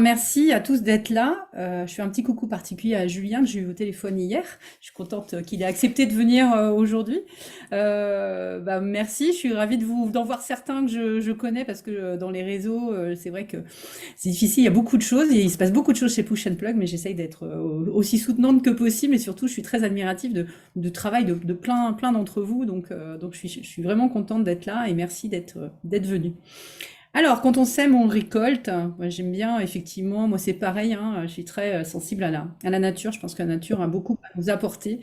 Merci à tous d'être là. Je fais un petit coucou particulier à Julien que j'ai eu au téléphone hier. Je suis contente qu'il ait accepté de venir aujourd'hui. Merci, je suis ravie d'en voir certains que je connais parce que dans les réseaux, c'est vrai que c'est difficile, il y a beaucoup de choses, et il se passe beaucoup de choses chez Push and Plug, mais j'essaye d'être aussi soutenante que possible, et surtout je suis très admirative de travail de plein d'entre vous, donc je suis vraiment contente d'être là et merci d'être venu. Alors, quand on sème, on récolte. Moi, j'aime bien, effectivement. Moi, c'est pareil, hein, je suis très sensible à la nature. Je pense que la nature a beaucoup à nous apporter.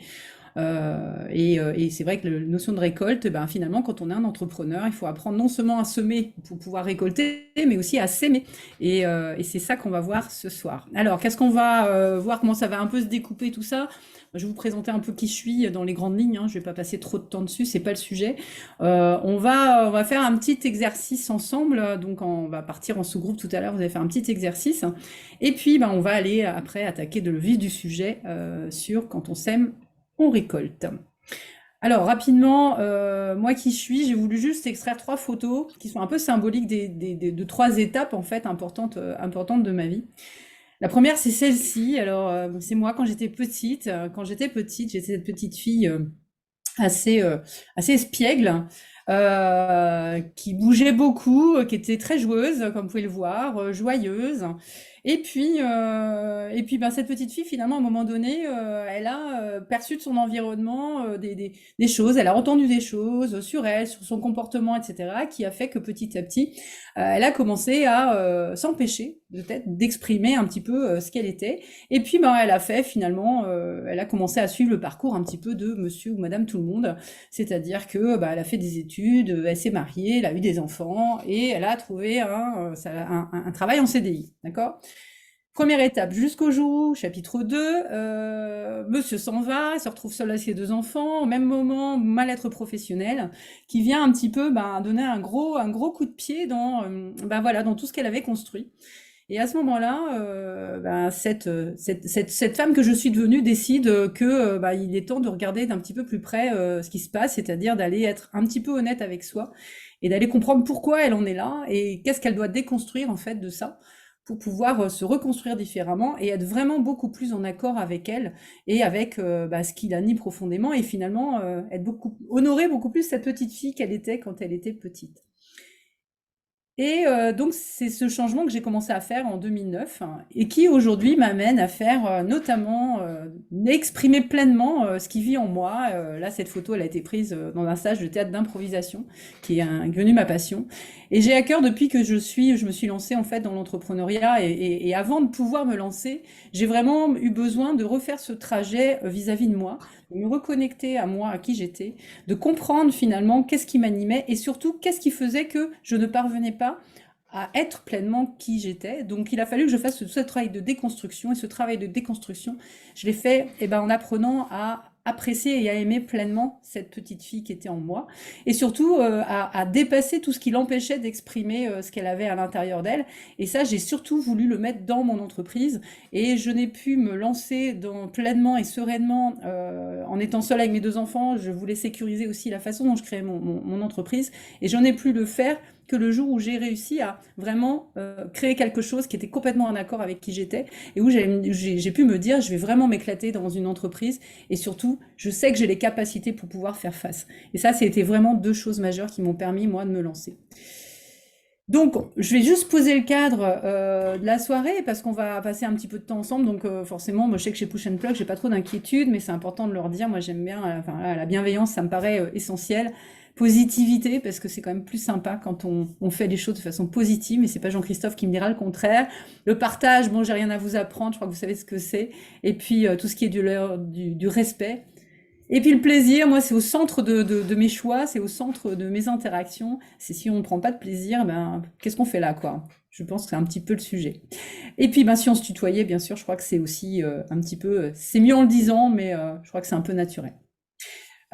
Et c'est vrai que la notion de récolte, ben, finalement, quand on est un entrepreneur, il faut apprendre non seulement à semer pour pouvoir récolter, mais aussi à s'aimer. Et c'est ça qu'on va voir ce soir. Alors, qu'est-ce qu'on va voir, comment ça va un peu se découper tout ça? Je vais vous présenter un peu qui je suis dans les grandes lignes, hein. Je vais pas passer trop de temps dessus, c'est pas le sujet. On va faire un petit exercice ensemble. Donc, on va partir en sous-groupe tout à l'heure. Vous allez faire un petit exercice. Et puis, ben, on va aller après attaquer le vif du sujet sur quand on sème, on récolte. Alors, rapidement, moi qui suis, j'ai voulu juste extraire trois photos qui sont un peu symboliques de trois étapes en fait importantes de ma vie. La première, c'est celle-ci. Alors, c'est moi quand j'étais petite. Quand j'étais petite, j'étais cette petite fille assez, assez espiègle, qui bougeait beaucoup, qui était très joueuse, comme vous pouvez le voir, joyeuse. Et puis, ben, cette petite fille, finalement, à un moment donné, elle a perçu de son environnement des choses. Elle a entendu des choses sur elle, sur son comportement, etc., qui a fait que petit à petit, elle a commencé à s'empêcher peut-être d'exprimer un petit peu ce qu'elle était. Et puis, ben, elle a fait finalement, elle a commencé à suivre le parcours un petit peu de Monsieur ou Madame Tout le Monde, c'est-à-dire que bah, elle a fait des études, elle s'est mariée, elle a eu des enfants et elle a trouvé un travail en CDI, d'accord? Première étape, jusqu'au jour où, chapitre 2, monsieur s'en va, il se retrouve seul avec ses deux enfants, au même moment, mal-être professionnel, qui vient un petit peu ben, donner un gros coup de pied dans tout ce qu'elle avait construit. Et à ce moment-là, ben, cette femme que je suis devenue décide que bah, il est temps de regarder d'un petit peu plus près ce qui se passe, c'est-à-dire d'aller être un petit peu honnête avec soi et d'aller comprendre pourquoi elle en est là et qu'est-ce qu'elle doit déconstruire en fait de ça pour pouvoir se reconstruire différemment et être vraiment beaucoup plus en accord avec elle et avec bah, ce qui l'anime profondément et finalement honorer beaucoup plus cette petite fille qu'elle était quand elle était petite. Et donc c'est ce changement que j'ai commencé à faire en 2009 hein, et qui aujourd'hui m'amène à faire notamment exprimer pleinement ce qui vit en moi. Là, cette photo, elle a été prise dans un stage de théâtre d'improvisation qui est devenu ma passion. Et j'ai à cœur depuis que je me suis lancée en fait dans l'entrepreneuriat et avant de pouvoir me lancer, j'ai vraiment eu besoin de refaire ce trajet vis-à-vis de moi, de me reconnecter à moi, à qui j'étais, de comprendre finalement qu'est-ce qui m'animait et surtout qu'est-ce qui faisait que je ne parvenais pas à être pleinement qui j'étais. Donc il a fallu que je fasse tout ce travail de déconstruction et ce travail de déconstruction, je l'ai fait en apprenant à apprécier et à aimer pleinement cette petite fille qui était en moi et surtout à dépasser tout ce qui l'empêchait d'exprimer ce qu'elle avait à l'intérieur d'elle. Et ça, j'ai surtout voulu le mettre dans mon entreprise et je n'ai pu me lancer pleinement et sereinement en étant seule avec mes deux enfants. Je voulais sécuriser aussi la façon dont je créais mon entreprise et j'en ai pu le faire que le jour où j'ai réussi à vraiment créer quelque chose qui était complètement en accord avec qui j'étais et où j'ai pu me dire je vais vraiment m'éclater dans une entreprise et surtout je sais que j'ai les capacités pour pouvoir faire face. Et ça, c'était vraiment deux choses majeures qui m'ont permis moi de me lancer. Donc, je vais juste poser le cadre de la soirée parce qu'on va passer un petit peu de temps ensemble. Donc, forcément, moi, je sais que chez Push and Plug, j'ai pas trop d'inquiétude, mais c'est important de leur dire. Moi, j'aime bien, enfin, la bienveillance, ça me paraît essentiel. Positivité, parce que c'est quand même plus sympa quand on fait les choses de façon positive, mais c'est pas Jean-Christophe qui me dira le contraire. Le partage, bon, j'ai rien à vous apprendre, je crois que vous savez ce que c'est. Et puis, tout ce qui est du respect. Et puis le plaisir, moi, c'est au centre de mes choix, c'est au centre de mes interactions. C'est si on ne prend pas de plaisir, ben, qu'est-ce qu'on fait là, quoi? Je pense que c'est un petit peu le sujet. Et puis, ben, si on se tutoyait, bien sûr, je crois que c'est aussi un petit peu, c'est mieux en le disant, mais je crois que c'est un peu naturel.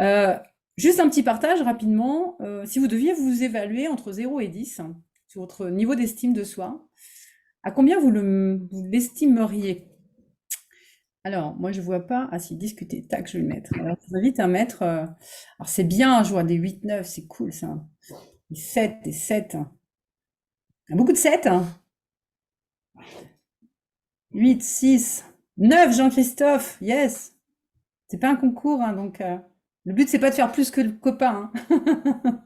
Euh, Juste un petit partage rapidement. Si vous deviez vous évaluer entre 0 et 10 hein, sur votre niveau d'estime de soi, à combien vous l'estimeriez? Alors, moi, je vois pas. Ah, si, discuter. Tac, je vais le mettre. Alors, je vous invite à mettre. Alors, c'est bien, je vois des 8, 9, c'est cool ça. Des 7, des 7. Il y a beaucoup de 7, hein. 8, 6, 9, Jean-Christophe, yes. C'est pas un concours, hein, donc le but, c'est pas de faire plus que le copain, hein.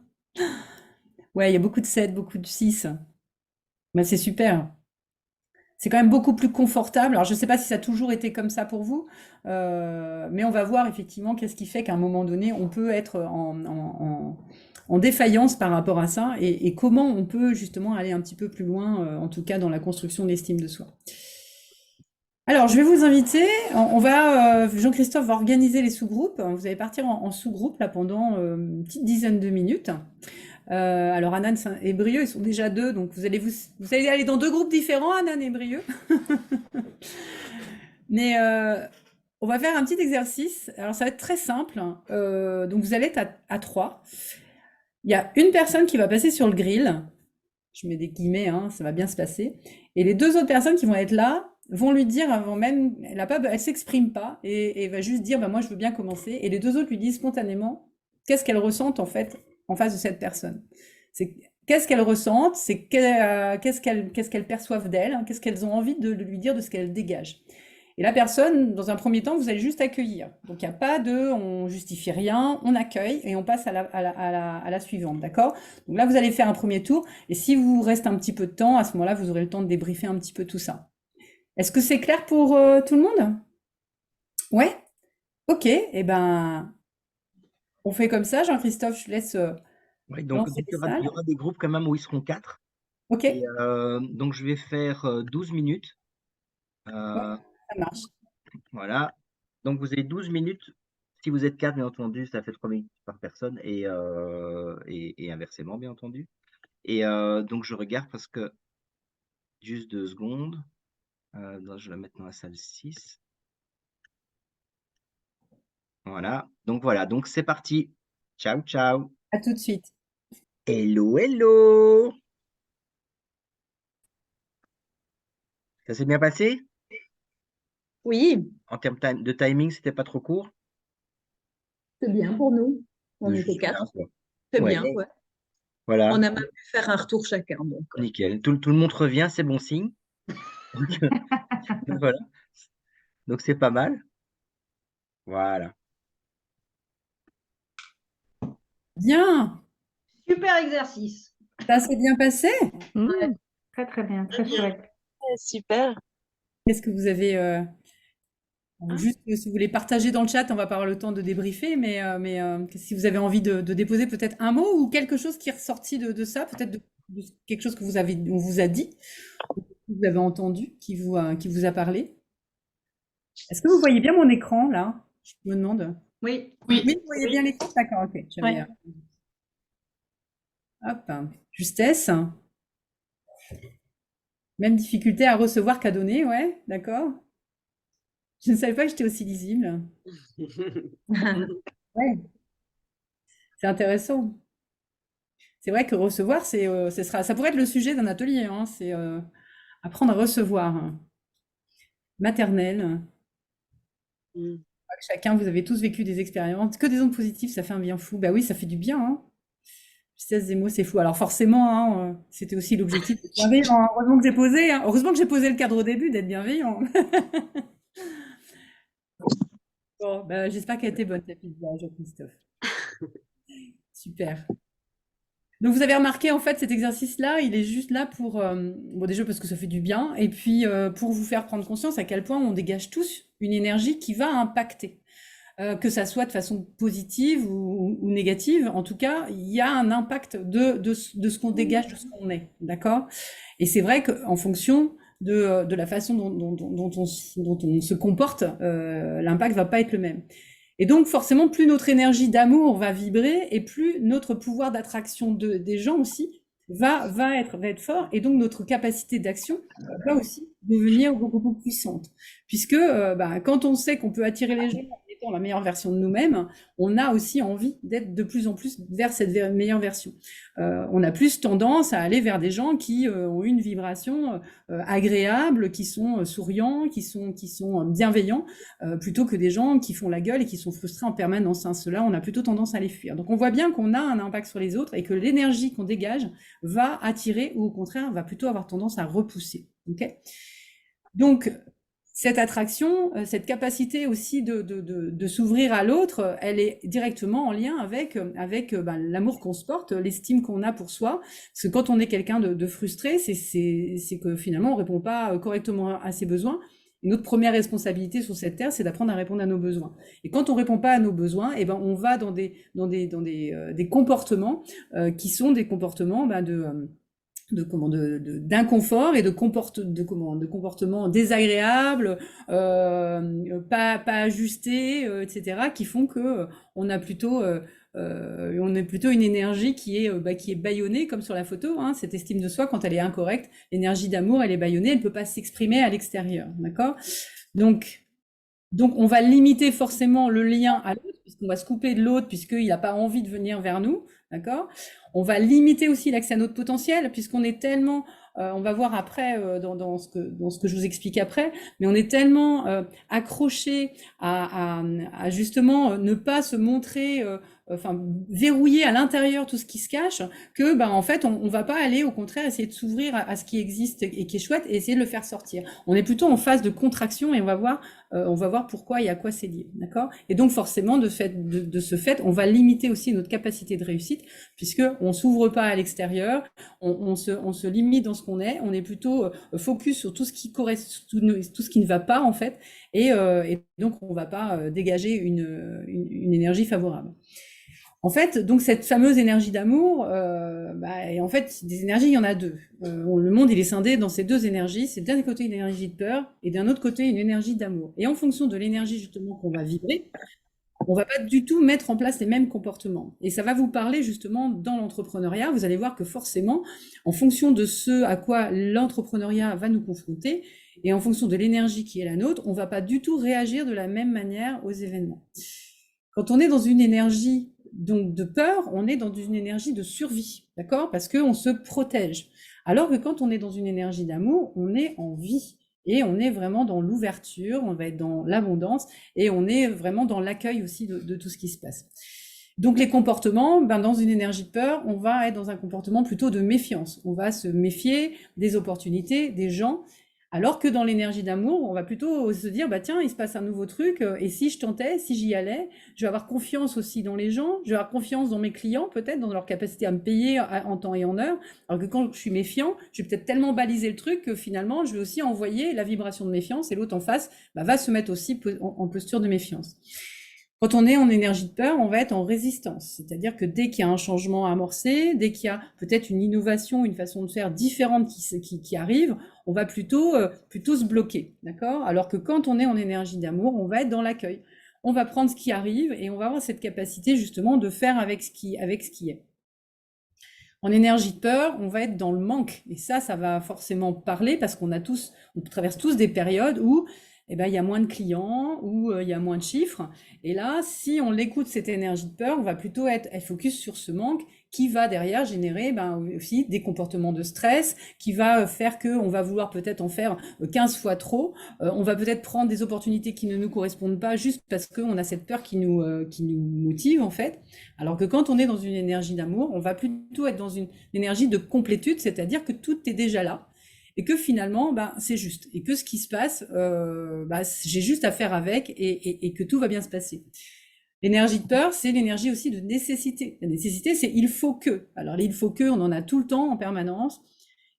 Ouais, il y a beaucoup de 7, beaucoup de 6. Bah, c'est super. C'est quand même beaucoup plus confortable. Alors, je ne sais pas si ça a toujours été comme ça pour vous, mais on va voir effectivement qu'est-ce qui fait qu'à un moment donné, on peut être en défaillance par rapport à ça et comment on peut justement aller un petit peu plus loin, en tout cas dans la construction de l'estime de soi. Alors, je vais vous inviter. Jean-Christophe va organiser les sous-groupes. Vous allez partir en sous-groupe là pendant une petite dizaine de minutes. Alors Anan et Brieux, ils sont déjà deux, donc vous allez aller dans deux groupes différents, Anan et Brieux. Mais on va faire un petit exercice. Alors ça va être très simple. Donc vous allez être à trois. Il y a une personne qui va passer sur le grill. Je mets des guillemets, hein, ça va bien se passer. Et les deux autres personnes qui vont être là vont lui dire avant même, elle s'exprime pas et va juste dire, bah, moi je veux bien commencer. Et les deux autres lui disent spontanément qu'est-ce qu'elles ressentent en fait en face de cette personne. C'est qu'est-ce qu'elles ressentent, qu'est-ce qu'elles perçoivent d'elle, hein, qu'est-ce qu'elles ont envie de lui dire de ce qu'elle dégage. Et la personne, dans un premier temps, vous allez juste accueillir. Donc, il n'y a pas on justifie rien, on accueille et on passe à la suivante, d'accord? Donc là, vous allez faire un premier tour. Et si vous reste un petit peu de temps, à ce moment-là, vous aurez le temps de débriefer un petit peu tout ça. Est-ce que c'est clair pour tout le monde? Ouais? Ok. Eh ben, on fait comme ça. Jean-Christophe, je laisse Oui, donc lancer les il y salles. aura des groupes quand même où ils seront 4. Ok? Et donc je vais faire 12 minutes. Ouais, Euh, ça marche. voilà. Donc vous avez 12 minutes. Si vous êtes 4, bien entendu, ça fait 3 minutes par personne et inversement, bien entendu. Et donc je regarde parce que juste 2 secondes. Je vais la mettre dans la salle 6. Voilà, donc c'est parti. Ciao, ciao. À tout de suite. Hello, hello. Ça s'est bien passé? Oui, En termes de timing, c'était pas trop court? c'est bien pour nous. On était Juste bien, 4. quoi. C'est Ouais, bien, ouais. voilà, On a même pu faire un retour chacun, donc. nickel. Tout le monde revient, c'est bon signe. Donc, voilà, donc c'est pas mal. Voilà. Bien. Super exercice. Ça s'est bien passé? Ouais. Très très bien, très chouette. Super. Qu'est-ce que vous avez Hein? juste si vous voulez partager dans le chat, on va pas avoir le temps de débriefer, mais si vous avez envie de déposer peut-être un mot ou quelque chose qui est ressorti de ça, peut-être de quelque chose que on vous a dit, ou que vous avez entendu, qui vous a parlé. Est-ce que vous voyez bien mon écran là? Je me demande. Oui. Oui, vous voyez bien l'écran? D'accord, ok. Ouais. Hop, justesse. Même difficulté à recevoir qu'à donner, ouais, d'accord. Je ne savais pas que j'étais aussi lisible. Ouais, c'est intéressant. C'est vrai que recevoir, ça pourrait être le sujet d'un atelier, hein, c'est apprendre à recevoir. Maternelle. Mm. Chacun, vous avez tous vécu des expériences, que des ondes positives, ça fait un bien fou. Bah oui, ça fait du bien, hein. Justesse des mots, c'est fou. Alors forcément, hein, c'était aussi l'objectif d'être bienveillant, hein. Heureusement que j'ai posé le cadre au début d'être bienveillant. Bon, bah, j'espère qu'elle a été bonne, ta pizza, Jean-Christophe. Super. Donc vous avez remarqué en fait cet exercice-là, il est juste là pour bon déjà parce que ça fait du bien et puis pour vous faire prendre conscience à quel point on dégage tous une énergie qui va impacter. Que ça soit de façon positive ou négative, en tout cas, il y a un impact de ce qu'on dégage, de ce qu'on est, d'accord? Et c'est vrai qu'en fonction de la façon dont on se comporte, l'impact va pas être le même. Et donc, forcément, plus notre énergie d'amour va vibrer et plus notre pouvoir d'attraction des gens aussi va être fort. Et donc, notre capacité d'action va aussi devenir beaucoup plus puissante. Puisque bah, quand on sait qu'on peut attirer les gens en étant la meilleure version de nous-mêmes, on a aussi envie d'être de plus en plus vers cette meilleure version. On a plus tendance à aller vers des gens qui ont une vibration agréable, qui sont souriants, qui sont bienveillants, plutôt que des gens qui font la gueule et qui sont frustrés en permanence, hein. Ceux-là, on a plutôt tendance à les fuir. Donc on voit bien qu'on a un impact sur les autres et que l'énergie qu'on dégage va attirer ou au contraire va plutôt avoir tendance à repousser. Okay. Donc cette attraction, cette capacité aussi de s'ouvrir à l'autre, elle est directement en lien avec l'amour qu'on se porte, l'estime qu'on a pour soi. Parce que quand on est quelqu'un de frustré, c'est que finalement on répond pas correctement à ses besoins. Et notre première responsabilité sur cette terre, c'est d'apprendre à répondre à nos besoins. Et quand on répond pas à nos besoins, et ben on va dans des comportements qui sont des comportements d'inconfort et de comportements désagréables, pas ajustés, etc., qui font que on est plutôt une énergie qui est bâillonnée, comme sur la photo, hein, cette estime de soi, quand elle est incorrecte, l'énergie d'amour, elle est bâillonnée, elle ne peut pas s'exprimer à l'extérieur, d'accord? Donc, on va limiter forcément le lien à l'autre, puisqu'on va se couper de l'autre, puisqu'il n'a pas envie de venir vers nous, d'accord? On va limiter aussi l'accès à notre potentiel, puisqu'on est tellement, on va voir après dans ce que je vous explique après, mais on est tellement accroché à justement ne pas se montrer, enfin verrouiller à l'intérieur tout ce qui se cache, que en fait on va pas aller au contraire essayer de s'ouvrir à ce qui existe et qui est chouette et essayer de le faire sortir. On est plutôt en phase de contraction et on va voir pourquoi et à quoi c'est lié, d'accord? Et donc forcément de ce fait, on va limiter aussi notre capacité de réussite, puisque on s'ouvre pas à l'extérieur, on se limite dans ce qu'on est, on est plutôt focus sur tout ce qui correspond, tout ce qui ne va pas en fait, et donc on va pas dégager une énergie favorable. En fait, donc cette fameuse énergie d'amour, et en fait, des énergies, il y en a deux. Le monde, il est scindé dans ces deux énergies. C'est d'un côté une énergie de peur et d'un autre côté une énergie d'amour. Et en fonction de l'énergie justement qu'on va vibrer, on va pas du tout mettre en place les mêmes comportements. Et ça va vous parler justement dans l'entrepreneuriat. Vous allez voir que forcément, en fonction de ce à quoi l'entrepreneuriat va nous confronter, et en fonction de l'énergie qui est la nôtre, on va pas du tout réagir de la même manière aux événements. Quand on est dans une énergie donc de peur, on est dans une énergie de survie, d'accord? Parce qu'on se protège. Alors que quand on est dans une énergie d'amour, on est en vie. Et on est vraiment dans l'ouverture, on va être dans l'abondance, et on est vraiment dans l'accueil aussi de tout ce qui se passe. Donc les comportements, dans une énergie de peur, on va être dans un comportement plutôt de méfiance. On va se méfier des opportunités, des gens, alors que dans l'énergie d'amour, on va plutôt se dire, tiens, il se passe un nouveau truc, et si je tentais, si j'y allais, je vais avoir confiance aussi dans les gens, je vais avoir confiance dans mes clients, peut-être, dans leur capacité à me payer en temps et en heure, alors que quand je suis méfiant, je vais peut-être tellement baliser le truc que finalement, je vais aussi envoyer la vibration de méfiance, et l'autre en face va se mettre aussi en posture de méfiance. Quand on est en énergie de peur, on va être en résistance. C'est-à-dire que dès qu'il y a un changement amorcé, dès qu'il y a peut-être une innovation, une façon de faire différente qui arrive, on va plutôt se bloquer, d'accord? Alors que quand on est en énergie d'amour, on va être dans l'accueil. On va prendre ce qui arrive et on va avoir cette capacité justement de faire avec ce qui est. En énergie de peur, on va être dans le manque. Et ça va forcément parler parce on traverse tous des périodes où il y a moins de clients, où il y a moins de chiffres. Et là, si on l'écoute, cette énergie de peur, on va plutôt être focus sur ce manque qui va derrière générer aussi des comportements de stress, qui va faire qu'on va vouloir peut-être en faire 15 fois trop. On va peut-être prendre des opportunités qui ne nous correspondent pas juste parce qu'on a cette peur qui nous motive en fait. Alors que quand on est dans une énergie d'amour, on va plutôt être dans une énergie de complétude, c'est-à-dire que tout est déjà là. Et que finalement, c'est juste. Et que ce qui se passe, j'ai juste à faire avec et que tout va bien se passer. L'énergie de peur, c'est l'énergie aussi de nécessité. La nécessité, c'est il faut que. Alors, il faut que, on en a tout le temps, en permanence.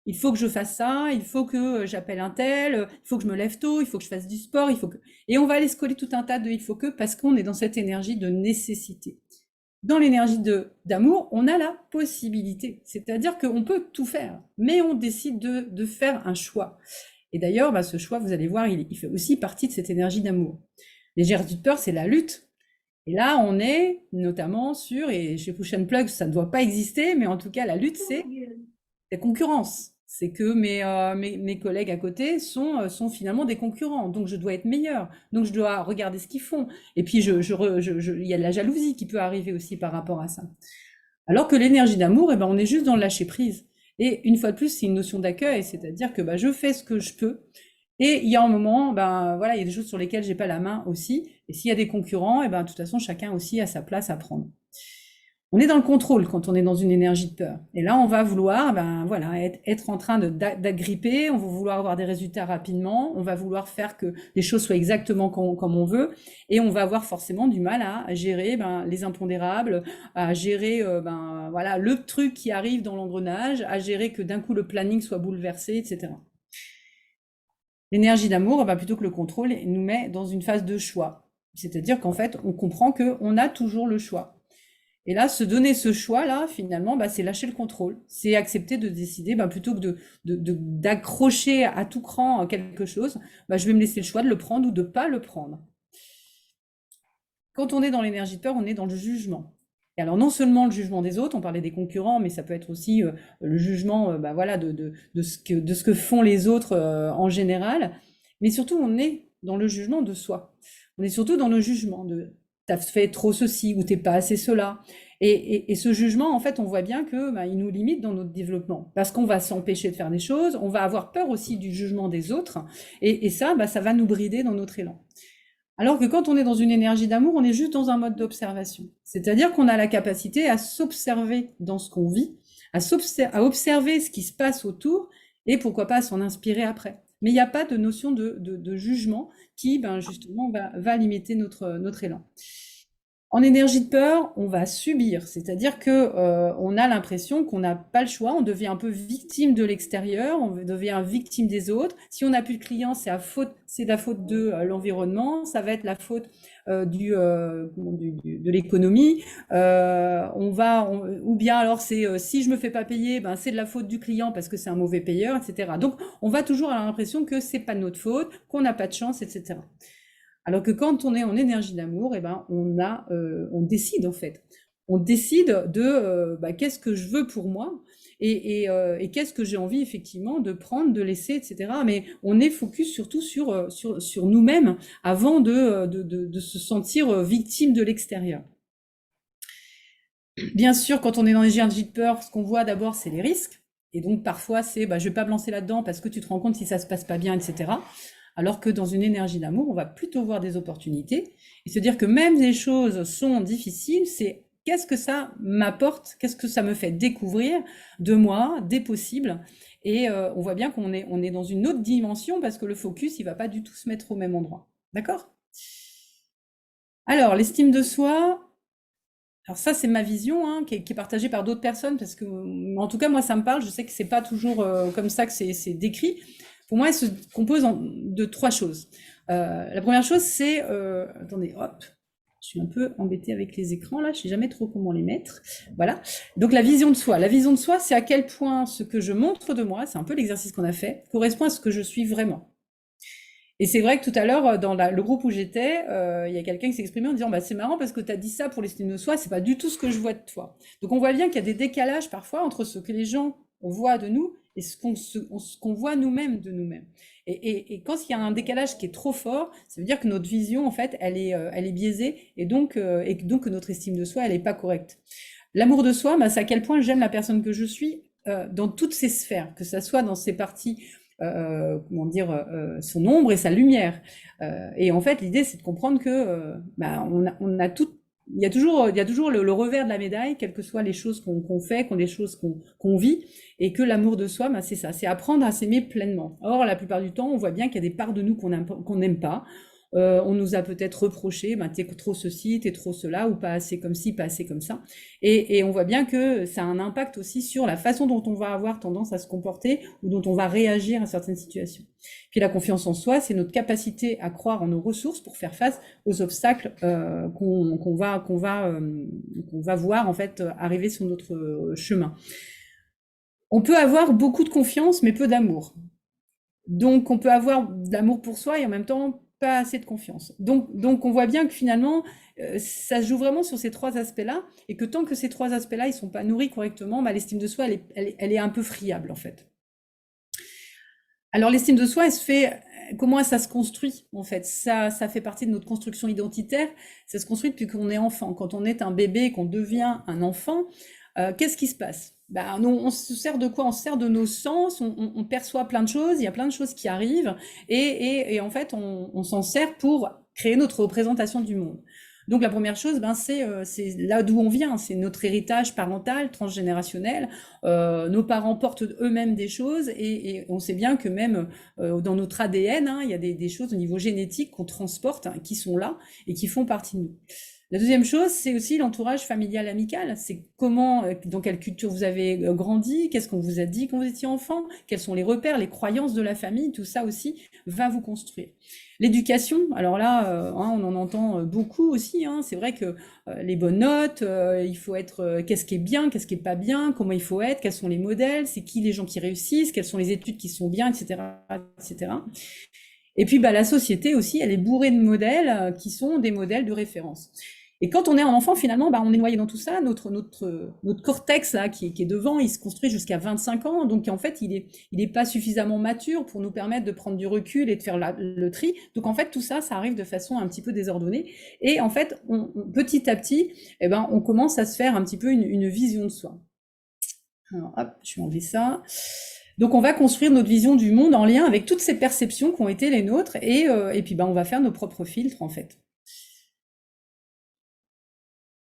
Il faut que je fasse ça, il faut que j'appelle un tel, il faut que je me lève tôt, il faut que je fasse du sport, il faut que... Et on va aller se coller tout un tas de il faut que parce qu'on est dans cette énergie de nécessité. Dans l'énergie d'amour, on a la possibilité. C'est-à-dire qu'on peut tout faire, mais on décide de faire un choix. Et d'ailleurs, ce choix, vous allez voir, il fait aussi partie de cette énergie d'amour. L'énergie de peur, c'est la lutte. Et là, on est notamment sur, et chez Push and Plug, ça ne doit pas exister, mais en tout cas, la lutte, c'est la concurrence. C'est que mes collègues à côté sont finalement des concurrents. Donc, je dois être meilleure. Donc, je dois regarder ce qu'ils font. Et puis, il y a de la jalousie qui peut arriver aussi par rapport à ça. Alors que l'énergie d'amour, on est juste dans le lâcher prise. Et une fois de plus, c'est une notion d'accueil. C'est-à-dire que je fais ce que je peux. Et il y a un moment, il y a des choses sur lesquelles j'ai pas la main aussi. Et s'il y a des concurrents, de toute façon, chacun aussi a sa place à prendre. On est dans le contrôle quand on est dans une énergie de peur. Et là, on va vouloir, ben voilà, être en train d'agripper, on va vouloir avoir des résultats rapidement, on va vouloir faire que les choses soient exactement comme on veut, et on va avoir forcément du mal à gérer les impondérables, à gérer ben voilà le truc qui arrive dans l'engrenage, à gérer que d'un coup le planning soit bouleversé, etc. L'énergie d'amour, ben, plutôt que le contrôle, nous met dans une phase de choix. C'est-à-dire qu'en fait, on comprend qu'on a toujours le choix. Et là, se donner ce choix-là, finalement, bah, c'est lâcher le contrôle. C'est accepter de décider, bah, plutôt que d'accrocher à tout cran quelque chose, bah, je vais me laisser le choix de le prendre ou de pas le prendre. Quand on est dans l'énergie de peur, on est dans le jugement. Et alors, non seulement le jugement des autres, on parlait des concurrents, mais ça peut être aussi le jugement bah, voilà, de ce que font les autres en général. Mais surtout, on est dans le jugement de soi. On est surtout dans le jugement de t'as fait trop ceci ou t'es pas assez cela. Et ce jugement, en fait, on voit bien que bah, il nous limite dans notre développement parce qu'on va s'empêcher de faire des choses, on va avoir peur aussi du jugement des autres, et ça, bah, ça va nous brider dans notre élan. Alors que quand on est dans une énergie d'amour, on est juste dans un mode d'observation. C'est-à-dire qu'on a la capacité à s'observer dans ce qu'on vit, à observer ce qui se passe autour, et pourquoi pas s'en inspirer après. Mais il n'y a pas de notion de jugement qui, ben, justement, va limiter notre élan. En énergie de peur, on va subir, c'est-à-dire que on a l'impression qu'on n'a pas le choix, on devient un peu victime de l'extérieur, on devient victime des autres. Si on n'a plus de clients, c'est la faute de l'environnement, ça va être la faute de l'économie. Ou bien alors c'est si je me fais pas payer, ben c'est de la faute du client parce que c'est un mauvais payeur, etc. Donc on va toujours avoir l'impression que c'est pas de notre faute, qu'on n'a pas de chance, etc. Alors que quand on est en énergie d'amour, eh ben, on décide en fait. On décide de qu'est-ce que je veux pour moi et qu'est-ce que j'ai envie effectivement de prendre, de laisser, etc. Mais on est focus surtout sur nous-mêmes avant de se sentir victime de l'extérieur. Bien sûr, quand on est dans l'énergie de peur, ce qu'on voit d'abord, c'est les risques. Et donc parfois, c'est je vais pas me lancer là-dedans parce que tu te rends compte si ça se passe pas bien, etc. Alors que dans une énergie d'amour, on va plutôt voir des opportunités et se dire que même les choses sont difficiles, c'est qu'est-ce que ça m'apporte, qu'est-ce que ça me fait découvrir de moi, des possibles. Et on voit bien qu'on est dans une autre dimension parce que le focus, il va pas du tout se mettre au même endroit. D'accord? Alors, l'estime de soi, alors ça, c'est ma vision, hein, qui est partagée par d'autres personnes, parce que, en tout cas, moi, ça me parle. Je sais que c'est pas toujours comme ça que c'est décrit. Pour moi, elle se compose de 3 choses. La première chose, c'est... attendez, hop, je suis un peu embêtée avec les écrans, là, je sais jamais trop comment les mettre. Voilà. Donc, la vision de soi. La vision de soi, c'est à quel point ce que je montre de moi, c'est un peu l'exercice qu'on a fait, correspond à ce que je suis vraiment. Et c'est vrai que tout à l'heure, dans le groupe où j'étais, il y a quelqu'un qui s'est exprimé en disant c'est marrant parce que tu as dit ça pour l'estime de soi, c'est pas du tout ce que je vois de toi. Donc on voit bien qu'il y a des décalages parfois entre ce que les gens voient de nous et ce qu'on voit nous-mêmes de nous-mêmes. Et quand il y a un décalage qui est trop fort, ça veut dire que notre vision, en fait, elle est biaisée et donc que notre estime de soi, elle est pas correcte. L'amour de soi, c'est à quel point j'aime la personne que je suis dans toutes ses sphères, que ça soit dans ses parties son ombre et sa lumière. Et en fait, l'idée, c'est de comprendre que on a tout. Il y a toujours le revers de la médaille, quelles que soient les choses qu'on fait, les choses qu'on vit, et que l'amour de soi, c'est ça, c'est apprendre à s'aimer pleinement. Or, la plupart du temps, on voit bien qu'il y a des parts de nous qu'on n'aime pas. On nous a peut-être reproché, t'es trop ceci, t'es trop cela, ou pas assez comme ci, pas assez comme ça. Et on voit bien que ça a un impact aussi sur la façon dont on va avoir tendance à se comporter ou dont on va réagir à certaines situations. Puis la confiance en soi, c'est notre capacité à croire en nos ressources pour faire face aux obstacles qu'on va voir en fait arriver sur notre chemin. On peut avoir beaucoup de confiance, mais peu d'amour. Donc on peut avoir de l'amour pour soi et en même temps pas assez de confiance. Donc on voit bien que finalement, ça se joue vraiment sur ces 3 aspects-là, et que tant que ces 3 aspects-là, ils sont pas nourris correctement, l'estime de soi, elle est un peu friable, en fait. Alors l'estime de soi, elle se fait... Comment ça se construit, en fait? Ça fait partie de notre construction identitaire. Ça se construit depuis qu'on est enfant. Quand on est un bébé, qu'on devient un enfant, qu'est-ce qui se passe? On se sert de quoi? On se sert de nos sens, on perçoit plein de choses, il y a plein de choses qui arrivent, et en fait, on s'en sert pour créer notre représentation du monde. Donc la première chose, c'est là d'où on vient, c'est notre héritage parental, transgénérationnel. Nos parents portent eux-mêmes des choses et on sait bien que même dans notre ADN, il y a des choses au niveau génétique qu'on transporte, qui sont là et qui font partie de nous. La deuxième chose, c'est aussi l'entourage familial amical. C'est comment, dans quelle culture vous avez grandi, qu'est-ce qu'on vous a dit quand vous étiez enfant, quels sont les repères, les croyances de la famille, tout ça aussi va vous construire. L'éducation, alors là, on en entend beaucoup aussi. C'est vrai que les bonnes notes, il faut être, qu'est-ce qui est bien, qu'est-ce qui est pas bien, comment il faut être, quels sont les modèles, c'est qui les gens qui réussissent, quelles sont les études qui sont bien, etc., etc. Et puis, la société aussi, elle est bourrée de modèles qui sont des modèles de référence. Et quand on est un enfant, finalement, on est noyé dans tout ça. Notre cortex là, qui est devant, il se construit jusqu'à 25 ans. Donc, en fait, il est pas suffisamment mature pour nous permettre de prendre du recul et de faire le tri. Donc, en fait, tout ça, ça arrive de façon un petit peu désordonnée. Et en fait, petit à petit, on commence à se faire un petit peu une vision de soi. Alors, hop, je vais enlever ça. Donc, on va construire notre vision du monde en lien avec toutes ces perceptions qui ont été les nôtres. Et puis, on va faire nos propres filtres, en fait.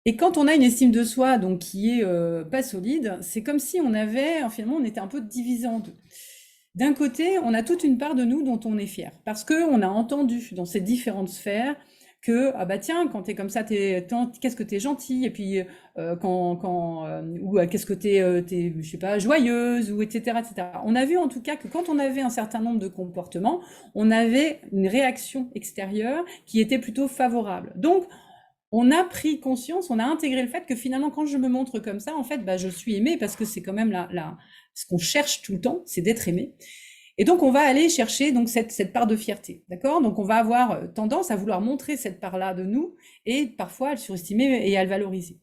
Et quand on a une estime de soi donc qui est pas solide, c'est comme si on avait, finalement, on était un peu divisé en deux. D'un côté, on a toute une part de nous dont on est fier, parce que on a entendu dans ces différentes sphères que ah bah tiens, quand t'es comme ça, qu'est-ce que t'es gentil, et puis ou qu'est-ce que t'es, je sais pas, joyeuse, ou etc., etc. On a vu en tout cas que quand on avait un certain nombre de comportements, on avait une réaction extérieure qui était plutôt favorable. Donc on a pris conscience, on a intégré le fait que finalement, quand je me montre comme ça, en fait, je suis aimée parce que c'est quand même ce qu'on cherche tout le temps, c'est d'être aimé. Et donc, on va aller chercher donc cette part de fierté, d'accord? Donc, on va avoir tendance à vouloir montrer cette part-là de nous et parfois à le surestimer et à le valoriser.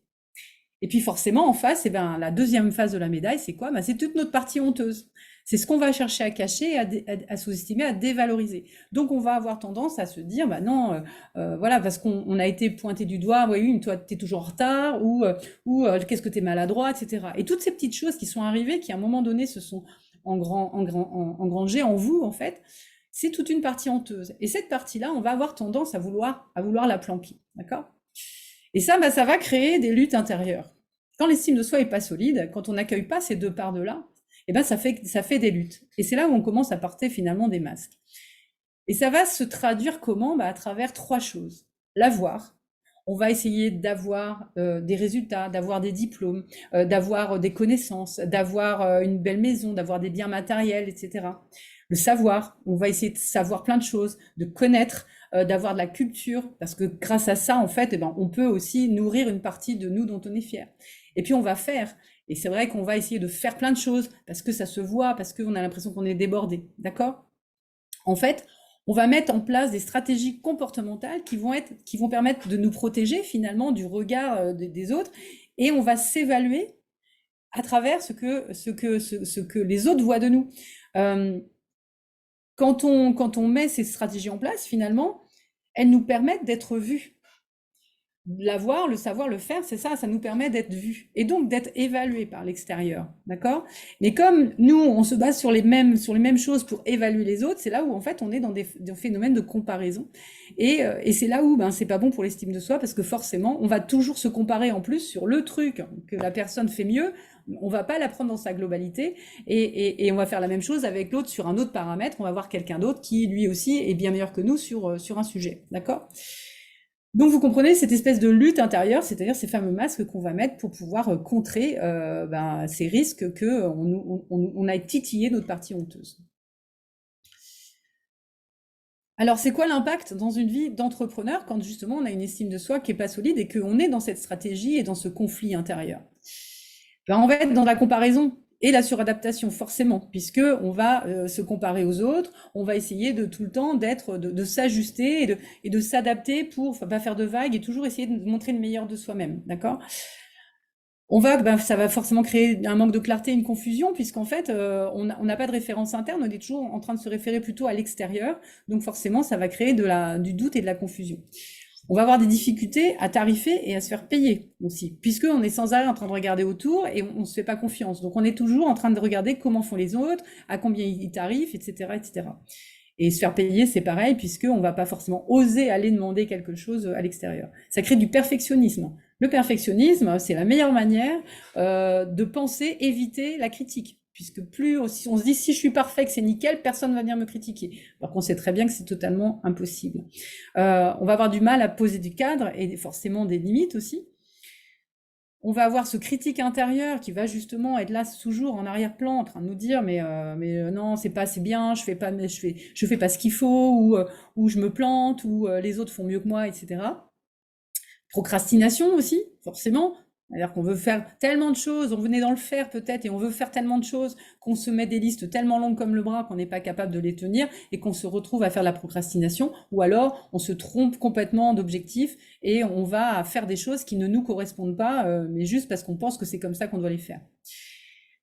Et puis forcément, en face, la deuxième face de la médaille, c'est quoi? C'est toute notre partie honteuse. C'est ce qu'on va chercher à cacher, à sous-estimer, à dévaloriser. Donc, on va avoir tendance à se dire, non, voilà, parce qu'on a été pointé du doigt, oui, toi, t'es toujours en retard, ou qu'est-ce que t'es maladroit, etc. Et toutes ces petites choses qui sont arrivées, qui à un moment donné se sont engrangées en vous, en fait, c'est toute une partie honteuse. Et cette partie-là, on va avoir tendance à vouloir la planquer, d'accord? Et ça va créer des luttes intérieures. Quand l'estime de soi est pas solide, quand on n'accueille pas ces deux parts de là, ça fait des luttes. Et c'est là où on commence à porter finalement des masques. Et ça va se traduire comment? À travers trois choses. L'avoir. On va essayer d'avoir des résultats, d'avoir des diplômes, d'avoir des connaissances, d'avoir une belle maison, d'avoir des biens matériels, etc. Le savoir, on va essayer de savoir plein de choses, de connaître, d'avoir de la culture, parce que grâce à ça, en fait, on peut aussi nourrir une partie de nous dont on est fier. Et puis on va faire. Et c'est vrai qu'on va essayer de faire plein de choses, parce que ça se voit, parce qu'on a l'impression qu'on est débordé, d'accord? En fait, on va mettre en place des stratégies comportementales qui vont permettre de nous protéger finalement du regard des autres, et on va s'évaluer à travers ce que les autres voient de nous. Quand on met ces stratégies en place, finalement, elles nous permettent d'être vus. L'avoir, le savoir, le faire, c'est ça nous permet d'être vus et donc d'être évalués par l'extérieur, d'accord? Mais comme nous, on se base sur les mêmes choses pour évaluer les autres, c'est là où en fait on est dans des phénomènes de comparaison et c'est là où c'est pas bon pour l'estime de soi parce que forcément on va toujours se comparer en plus sur le truc que la personne fait mieux. On va pas la prendre dans sa globalité et on va faire la même chose avec l'autre sur un autre paramètre. On va voir quelqu'un d'autre qui lui aussi est bien meilleur que nous sur un sujet, d'accord? Donc vous comprenez cette espèce de lutte intérieure, c'est-à-dire ces fameux masques qu'on va mettre pour pouvoir contrer ces risques que on a titillé notre partie honteuse. Alors c'est quoi l'impact dans une vie d'entrepreneur quand justement on a une estime de soi qui est pas solide et qu'on est dans cette stratégie et dans ce conflit intérieur? On va être dans la comparaison et la suradaptation forcément, puisque on va se comparer aux autres, on va essayer de tout le temps de s'ajuster et de s'adapter pour pas faire de vagues et toujours essayer de montrer le meilleur de soi-même, d'accord? Ça va forcément créer un manque de clarté, une confusion, puisqu'en fait, on n'a pas de référence interne, on est toujours en train de se référer plutôt à l'extérieur, donc forcément, ça va créer du doute et de la confusion. On va avoir des difficultés à tarifer et à se faire payer aussi, puisqu'on est sans arrêt en train de regarder autour et on ne se fait pas confiance. Donc, on est toujours en train de regarder comment font les autres, à combien ils tarifent, etc., etc. Et se faire payer, c'est pareil, puisqu'on va pas forcément oser aller demander quelque chose à l'extérieur. Ça crée du perfectionnisme. Le perfectionnisme, c'est la meilleure manière de penser, éviter la critique. Puisque plus on se dit si je suis parfait, que c'est nickel, personne ne va venir me critiquer. Alors qu'on sait très bien que c'est totalement impossible. On va avoir du mal à poser du cadre et forcément des limites aussi. On va avoir ce critique intérieur qui va justement être là toujours en arrière-plan en train de nous dire mais non, c'est pas assez bien, je fais pas ce qu'il faut, ou je me plante, ou les autres font mieux que moi, etc. Procrastination aussi, forcément. C'est-à-dire qu'on veut faire tellement de choses, on venait dans le faire peut-être, et on veut faire tellement de choses qu'on se met des listes tellement longues comme le bras qu'on n'est pas capable de les tenir et qu'on se retrouve à faire de la procrastination, ou alors on se trompe complètement d'objectif et on va faire des choses qui ne nous correspondent pas, mais juste parce qu'on pense que c'est comme ça qu'on doit les faire.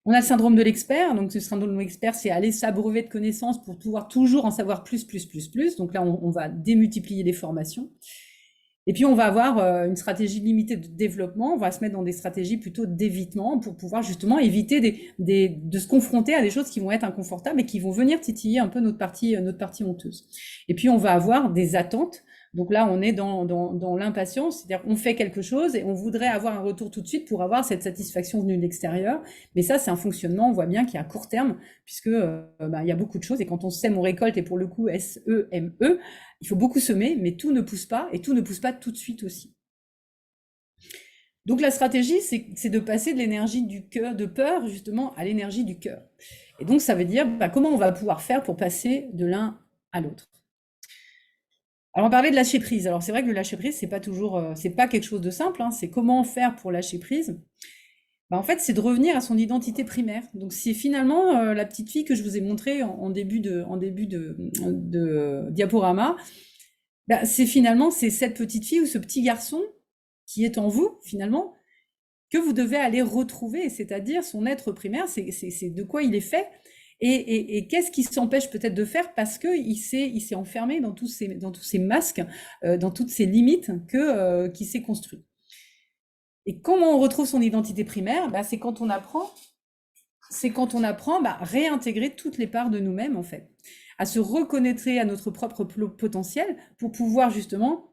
On a le syndrome de l'expert, donc ce syndrome de l'expert, c'est aller s'abreuver de connaissances pour pouvoir toujours en savoir plus. Donc là, on va démultiplier les formations. Et puis, on va avoir une stratégie limitée de développement. On va se mettre dans des stratégies plutôt d'évitement pour pouvoir justement éviter de se confronter à des choses qui vont être inconfortables et qui vont venir titiller un peu notre partie honteuse. Et puis, on va avoir des attentes. Donc là, on est dans l'impatience, c'est-à-dire qu'on fait quelque chose et on voudrait avoir un retour tout de suite pour avoir cette satisfaction venue de l'extérieur. Mais ça, c'est un fonctionnement, on voit bien, qui est à court terme, puisque il y a beaucoup de choses. Et quand on sème, on récolte, et pour le coup, S-E-M-E, il faut beaucoup semer, mais tout ne pousse pas, et tout ne pousse pas tout de suite aussi. Donc la stratégie, c'est de passer de l'énergie du cœur, de peur, justement, à l'énergie du cœur. Et donc, ça veut dire comment on va pouvoir faire pour passer de l'un à l'autre. Alors, on parlait de lâcher prise. Alors, c'est vrai que le lâcher prise, c'est pas quelque chose de simple, hein. C'est comment faire pour lâcher prise. En fait, c'est de revenir à son identité primaire. Donc, c'est finalement la petite fille que je vous ai montrée en début de diaporama. C'est cette petite fille ou ce petit garçon qui est en vous, finalement, que vous devez aller retrouver, c'est-à-dire son être primaire, c'est de quoi il est fait. Et qu'est-ce qui s'empêche peut-être de faire parce qu'il s'est enfermé dans tous ces masques, dans toutes ces limites qu'il s'est construit. Et comment on retrouve son identité primaire? C'est quand on apprend à réintégrer toutes les parts de nous-mêmes, en fait, à se reconnaître à notre propre potentiel pour pouvoir justement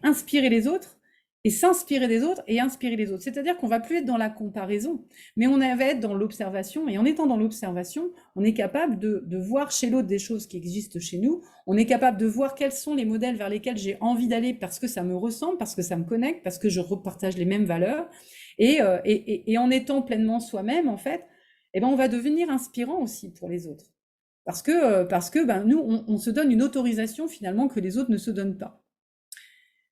inspirer les autres et s'inspirer des autres et inspirer les autres. C'est-à-dire qu'on va plus être dans la comparaison, mais on va être dans l'observation. Et en étant dans l'observation, on est capable de voir chez l'autre des choses qui existent chez nous. On est capable de voir quels sont les modèles vers lesquels j'ai envie d'aller parce que ça me ressemble, parce que ça me connecte, parce que je repartage les mêmes valeurs. Et en étant pleinement soi-même, en fait, on va devenir inspirant aussi pour les autres. Parce que nous, on se donne une autorisation finalement que les autres ne se donnent pas.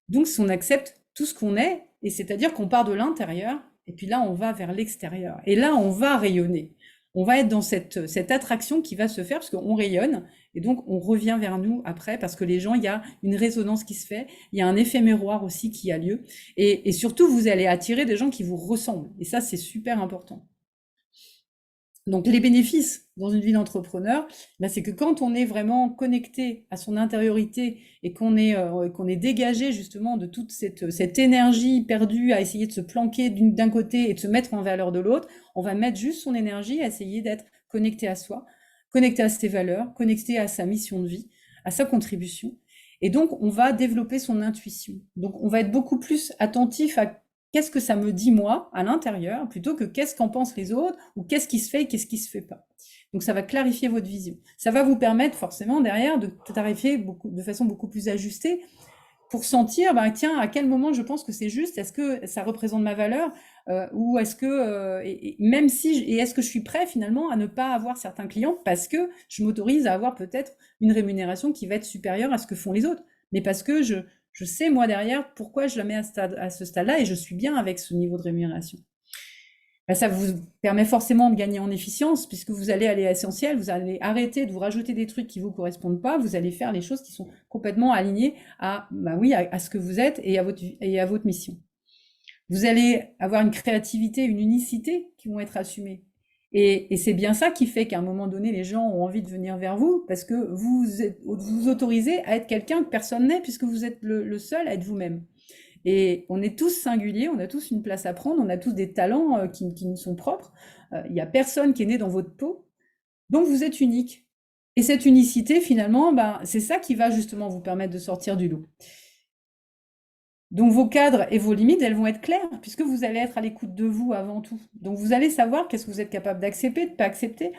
Donc, si on accepte tout ce qu'on est, et c'est-à-dire qu'on part de l'intérieur, et puis là, on va vers l'extérieur. Et là, on va rayonner. On va être dans cette attraction qui va se faire, parce qu'on rayonne, et donc on revient vers nous après, parce que les gens, il y a une résonance qui se fait, il y a un effet miroir aussi qui a lieu, et surtout, vous allez attirer des gens qui vous ressemblent. Et ça, c'est super important. Donc, les bénéfices dans une vie d'entrepreneur, c'est que quand on est vraiment connecté à son intériorité et qu'on est dégagé justement de toute cette énergie perdue à essayer de se planquer d'un côté et de se mettre en valeur de l'autre, on va mettre juste son énergie à essayer d'être connecté à soi, connecté à ses valeurs, connecté à sa mission de vie, à sa contribution. Et donc, on va développer son intuition. Donc, on va être beaucoup plus attentif à qu'est-ce que ça me dit moi à l'intérieur, plutôt que qu'est-ce qu'en pensent les autres, ou qu'est-ce qui se fait et qu'est-ce qui se fait pas. Donc ça va clarifier votre vision. Ça va vous permettre forcément derrière de clarifier de façon beaucoup plus ajustée pour sentir, tiens, à quel moment je pense que c'est juste, est-ce que ça représente ma valeur, ou est-ce que, est-ce que je suis prêt finalement à ne pas avoir certains clients parce que je m'autorise à avoir peut-être une rémunération qui va être supérieure à ce que font les autres, mais parce que je sais, moi, derrière, pourquoi je la mets à ce stade-là et je suis bien avec ce niveau de rémunération. Ça vous permet forcément de gagner en efficience puisque vous allez aller à l'essentiel, vous allez arrêter de vous rajouter des trucs qui ne vous correspondent pas, vous allez faire les choses qui sont complètement alignées à ce que vous êtes et à votre mission. Vous allez avoir une créativité, une unicité qui vont être assumées. Et c'est bien ça qui fait qu'à un moment donné, les gens ont envie de venir vers vous parce que vous vous autorisez à être quelqu'un que personne n'est puisque vous êtes le seul à être vous-même. Et on est tous singuliers, on a tous une place à prendre, on a tous des talents qui nous sont propres. Il n'y a personne qui est né dans votre peau, donc vous êtes unique. Et cette unicité, finalement, ben, c'est ça qui va justement vous permettre de sortir du lot. Donc vos cadres et vos limites, elles vont être claires, puisque vous allez être à l'écoute de vous avant tout. Donc vous allez savoir qu'est-ce que vous êtes capable d'accepter, de ne pas accepter,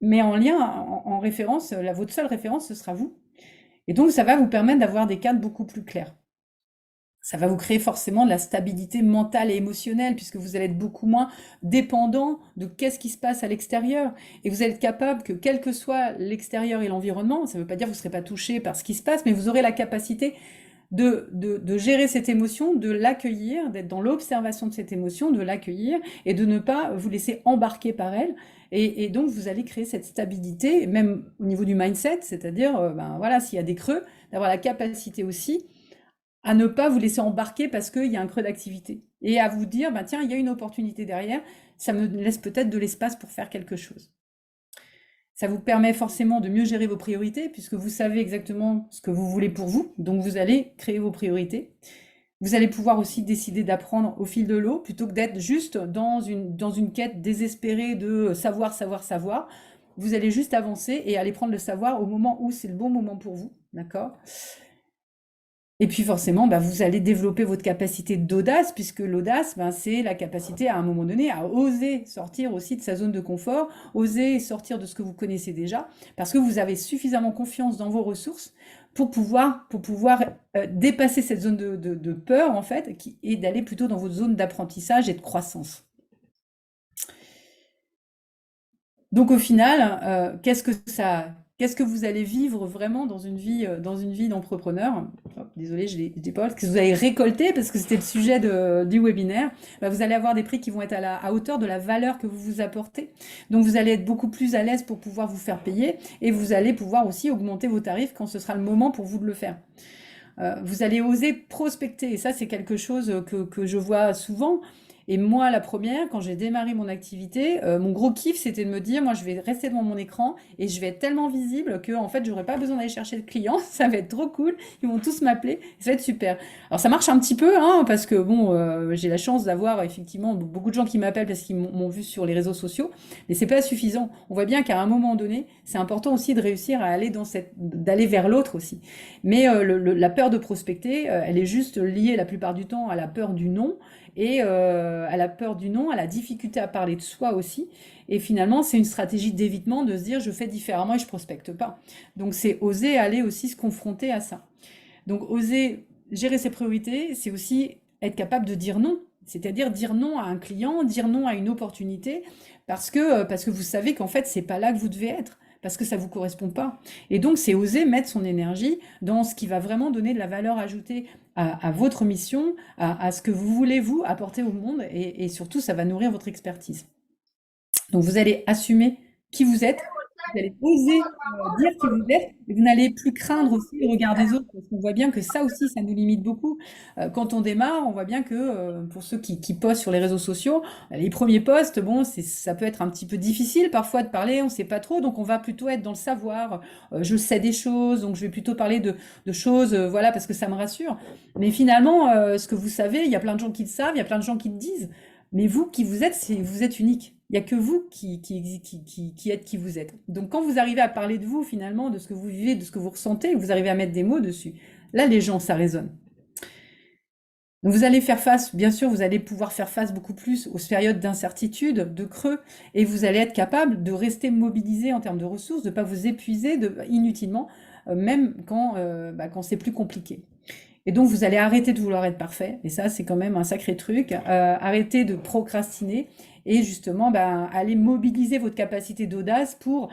mais en lien, en référence, votre seule référence, ce sera vous. Et donc ça va vous permettre d'avoir des cadres beaucoup plus clairs. Ça va vous créer forcément de la stabilité mentale et émotionnelle, puisque vous allez être beaucoup moins dépendant de qu'est-ce qui se passe à l'extérieur. Et vous allez être capable que, quel que soit l'extérieur et l'environnement, ça ne veut pas dire que vous ne serez pas touché par ce qui se passe, mais vous aurez la capacité de gérer cette émotion, de l'accueillir, d'être dans l'observation de cette émotion, de l'accueillir et de ne pas vous laisser embarquer par elle. Et donc, vous allez créer cette stabilité, même au niveau du mindset, c'est-à-dire, ben voilà, s'il y a des creux, d'avoir la capacité aussi à ne pas vous laisser embarquer parce qu'il y a un creux d'activité. Et à vous dire, ben tiens, il y a une opportunité derrière, ça me laisse peut-être de l'espace pour faire quelque chose. Ça vous permet forcément de mieux gérer vos priorités, puisque vous savez exactement ce que vous voulez pour vous, donc vous allez créer vos priorités. Vous allez pouvoir aussi décider d'apprendre au fil de l'eau, plutôt que d'être juste dans une quête désespérée de savoir, savoir, savoir. Vous allez juste avancer et aller prendre le savoir au moment où c'est le bon moment pour vous, d'accord ? Et puis forcément, bah, vous allez développer votre capacité d'audace, puisque l'audace, ben, c'est la capacité à un moment donné à oser sortir aussi de sa zone de confort, oser sortir de ce que vous connaissez déjà, parce que vous avez suffisamment confiance dans vos ressources pour pouvoir dépasser cette zone de peur, en fait, et d'aller plutôt dans votre zone d'apprentissage et de croissance. Donc au final, qu'est-ce que vous allez vivre vraiment dans une vie d'entrepreneur? Désolée, je l'ai pas, ce que vous allez récolter, parce que c'était le sujet du webinaire. Bah, vous allez avoir des prix qui vont être à hauteur de la valeur que vous vous apportez. Donc vous allez être beaucoup plus à l'aise pour pouvoir vous faire payer, et vous allez pouvoir aussi augmenter vos tarifs quand ce sera le moment pour vous de le faire. Vous allez oser prospecter, et ça c'est quelque chose que je vois souvent. Et moi, la première, quand j'ai démarré mon activité, mon gros kiff, c'était de me dire, moi, je vais rester devant mon écran et je vais être tellement visible que, en fait, j'aurai pas besoin d'aller chercher le client. Ça va être trop cool. Ils vont tous m'appeler. Ça va être super. Alors, ça marche un petit peu, hein, parce que bon, j'ai la chance d'avoir effectivement beaucoup de gens qui m'appellent parce qu'ils m'ont vu sur les réseaux sociaux, mais c'est pas suffisant. On voit bien qu'à un moment donné, c'est important aussi de réussir à aller d'aller vers l'autre aussi. Mais la peur de prospecter, elle est juste liée la plupart du temps à la peur du non. Et à la peur du non, à la difficulté à parler de soi aussi. Et finalement, c'est une stratégie d'évitement de se dire je fais différemment et je prospecte pas. Donc c'est oser aller aussi se confronter à ça. Donc oser gérer ses priorités, c'est aussi être capable de dire non. C'est-à-dire dire non à un client, dire non à une opportunité, parce que vous savez qu'en fait, c'est pas là que vous devez être, parce que ça vous correspond pas. Et donc, c'est oser mettre son énergie dans ce qui va vraiment donner de la valeur ajoutée à votre mission, à ce que vous voulez, vous, apporter au monde, et surtout, ça va nourrir votre expertise. Donc, vous allez assumer qui vous êtes, vous allez oser dire qui vous êtes, et vous n'allez plus craindre aussi le regard des autres, parce qu'on voit bien que ça aussi, ça nous limite beaucoup. Quand on démarre, on voit bien que pour ceux qui postent sur les réseaux sociaux, les premiers posts, bon, ça peut être un petit peu difficile parfois de parler, on ne sait pas trop, donc on va plutôt être dans le savoir. Je sais des choses, donc je vais plutôt parler de choses, voilà, parce que ça me rassure. Mais finalement, ce que vous savez, il y a plein de gens qui le savent, il y a plein de gens qui le disent. Mais vous, qui vous êtes, vous êtes unique. Il n'y a que vous qui êtes qui vous êtes. Donc quand vous arrivez à parler de vous, finalement, de ce que vous vivez, de ce que vous ressentez, vous arrivez à mettre des mots dessus, là, les gens, ça résonne. Donc vous allez faire face, bien sûr, vous allez pouvoir faire face beaucoup plus aux périodes d'incertitude, de creux, et vous allez être capable de rester mobilisé en termes de ressources, de ne pas vous épuiser inutilement, même quand c'est plus compliqué. Et donc, vous allez arrêter de vouloir être parfait. Et ça, c'est quand même un sacré truc. Arrêter de procrastiner et justement, aller mobiliser votre capacité d'audace pour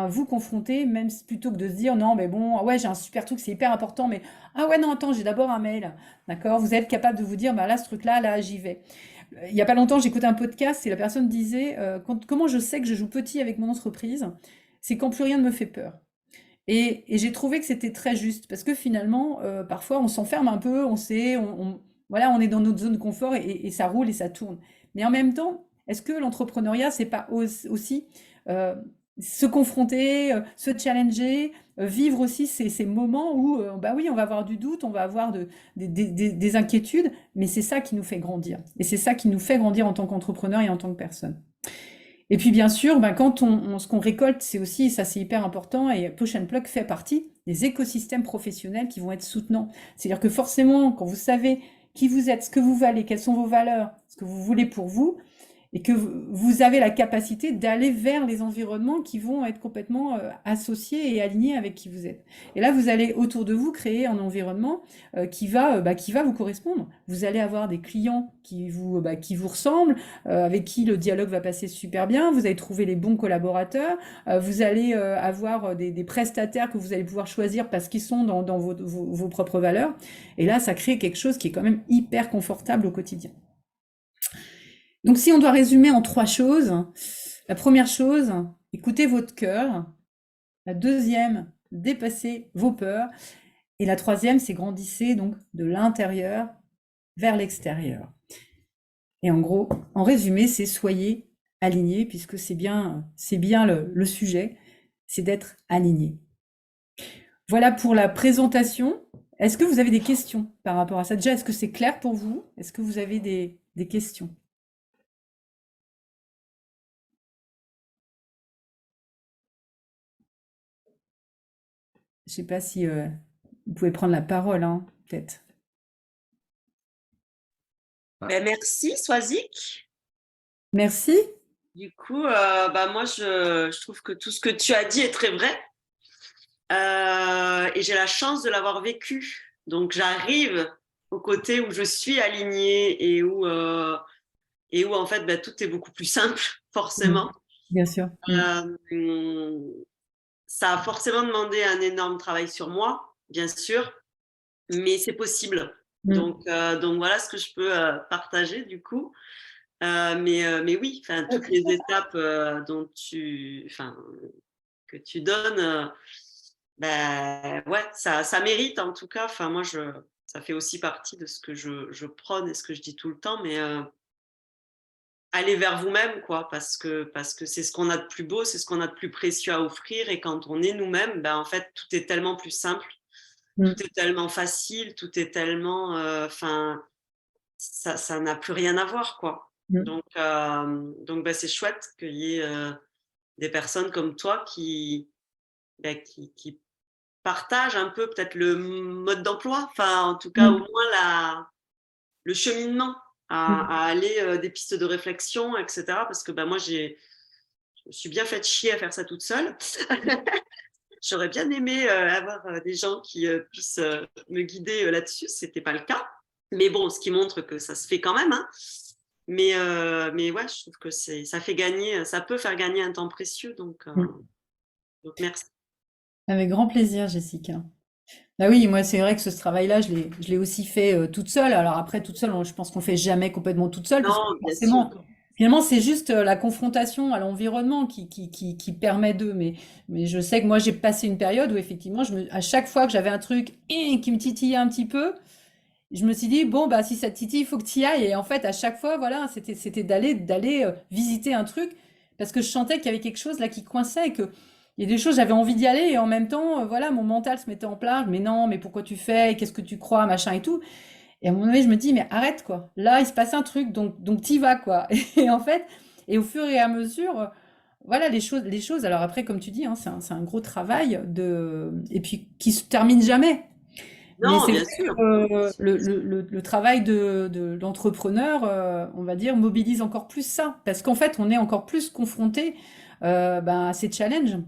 vous confronter, même plutôt que de se dire non, mais bon, ouais, j'ai un super truc, c'est hyper important, mais ah ouais, non, attends, j'ai d'abord un mail. D'accord? Vous êtes capable de vous dire, là, ce truc-là, là, j'y vais. Il n'y a pas longtemps, j'écoutais un podcast et la personne disait comment je sais que je joue petit avec mon entreprise? C'est quand plus rien ne me fait peur. Et j'ai trouvé que c'était très juste, parce que finalement, parfois, on s'enferme un peu, on sait, voilà, on est dans notre zone de confort et ça roule et ça tourne. Mais en même temps, est-ce que l'entrepreneuriat, c'est pas aussi se confronter, se challenger, vivre aussi ces moments où, oui, on va avoir du doute, on va avoir des inquiétudes, mais c'est ça qui nous fait grandir. Et c'est ça qui nous fait grandir en tant qu'entrepreneur et en tant que personne. Et puis bien sûr, ben, quand ce qu'on récolte, c'est aussi, ça c'est hyper important, et Push and Plug fait partie des écosystèmes professionnels qui vont être soutenants. C'est-à-dire que forcément, quand vous savez qui vous êtes, ce que vous valez, quelles sont vos valeurs, ce que vous voulez pour vous, et que vous avez la capacité d'aller vers les environnements qui vont être complètement associés et alignés avec qui vous êtes. Et là, vous allez autour de vous créer un environnement qui va vous correspondre. Vous allez avoir des clients qui vous ressemblent, avec qui le dialogue va passer super bien. Vous allez trouver les bons collaborateurs. Vous allez avoir des prestataires que vous allez pouvoir choisir parce qu'ils sont dans vos propres valeurs. Et là, ça crée quelque chose qui est quand même hyper confortable au quotidien. Donc, si on doit résumer en 3 choses, la première chose, écoutez votre cœur. La deuxième, dépassez vos peurs. Et la troisième, c'est grandissez donc de l'intérieur vers l'extérieur. Et en gros, en résumé, c'est soyez alignés, puisque c'est bien le sujet, c'est d'être aligné. Voilà pour la présentation. Est-ce que vous avez des questions par rapport à ça? Déjà, est-ce que c'est clair pour vous? Est-ce que vous avez des questions? Je ne sais pas si vous pouvez prendre la parole, hein, peut-être. Ben, merci, Swazik. Merci. Du coup, moi, je trouve que tout ce que tu as dit est très vrai. Et j'ai la chance de l'avoir vécu. Donc, j'arrive au côté où je suis alignée et où en fait, tout est beaucoup plus simple, forcément. Bien sûr. Ça a forcément demandé un énorme travail sur moi, bien sûr, mais c'est possible. Donc voilà ce que je peux partager du coup. Mais oui, toutes les étapes que tu donnes, ouais, ça mérite en tout cas. Enfin, moi, ça fait aussi partie de ce que je prône et ce que je dis tout le temps, mais aller vers vous-même, quoi, parce que c'est ce qu'on a de plus beau, c'est ce qu'on a de plus précieux à offrir, et quand on est nous-mêmes, en fait, tout est tellement plus simple, tout est tellement facile, tout est tellement, ça n'a plus rien à voir, quoi. Donc c'est chouette qu'il y ait des personnes comme toi qui partagent un peu peut-être le mode d'emploi, enfin en tout cas au moins le cheminement à aller des pistes de réflexion, etc. Parce que moi je me suis bien fait chier à faire ça toute seule. J'aurais bien aimé avoir des gens qui puissent me guider là-dessus, c'était pas le cas. Mais bon, ce qui montre que ça se fait quand même, hein. Mais ouais, je trouve que ça peut faire gagner un temps précieux, donc merci. Avec grand plaisir, Jessica. Ah oui, moi c'est vrai que ce travail-là, je l'ai aussi fait toute seule. Alors après, toute seule, je pense qu'on fait jamais complètement toute seule, parce que Non, bien forcément, sûr. finalement, c'est juste la confrontation à l'environnement qui permet d'eux. Mais je sais que moi, j'ai passé une période où effectivement, à chaque fois que j'avais un truc qui me titillait un petit peu, je me suis dit, bon, bah, si ça te titille, il faut que tu y ailles. Et en fait, à chaque fois, voilà, c'était d'aller visiter un truc, parce que je sentais qu'il y avait quelque chose là qui coinçait, et que il y a des choses, j'avais envie d'y aller, et en même temps, voilà, mon mental se mettait en place. Mais non, mais pourquoi tu fais? Qu'est-ce que tu crois? Machin et tout. Et à un moment donné, je me dis, mais arrête, quoi. Là, il se passe un truc, donc t'y vas, quoi. Et en fait, et au fur et à mesure, voilà, les choses, alors après, comme tu dis, hein, c'est un gros travail et puis qui se termine jamais. Mais Non, c'est bien vrai sûr. que le travail de l'entrepreneur, on va dire, mobilise encore plus ça. Parce qu'en fait, on est encore plus confronté à ces challenges.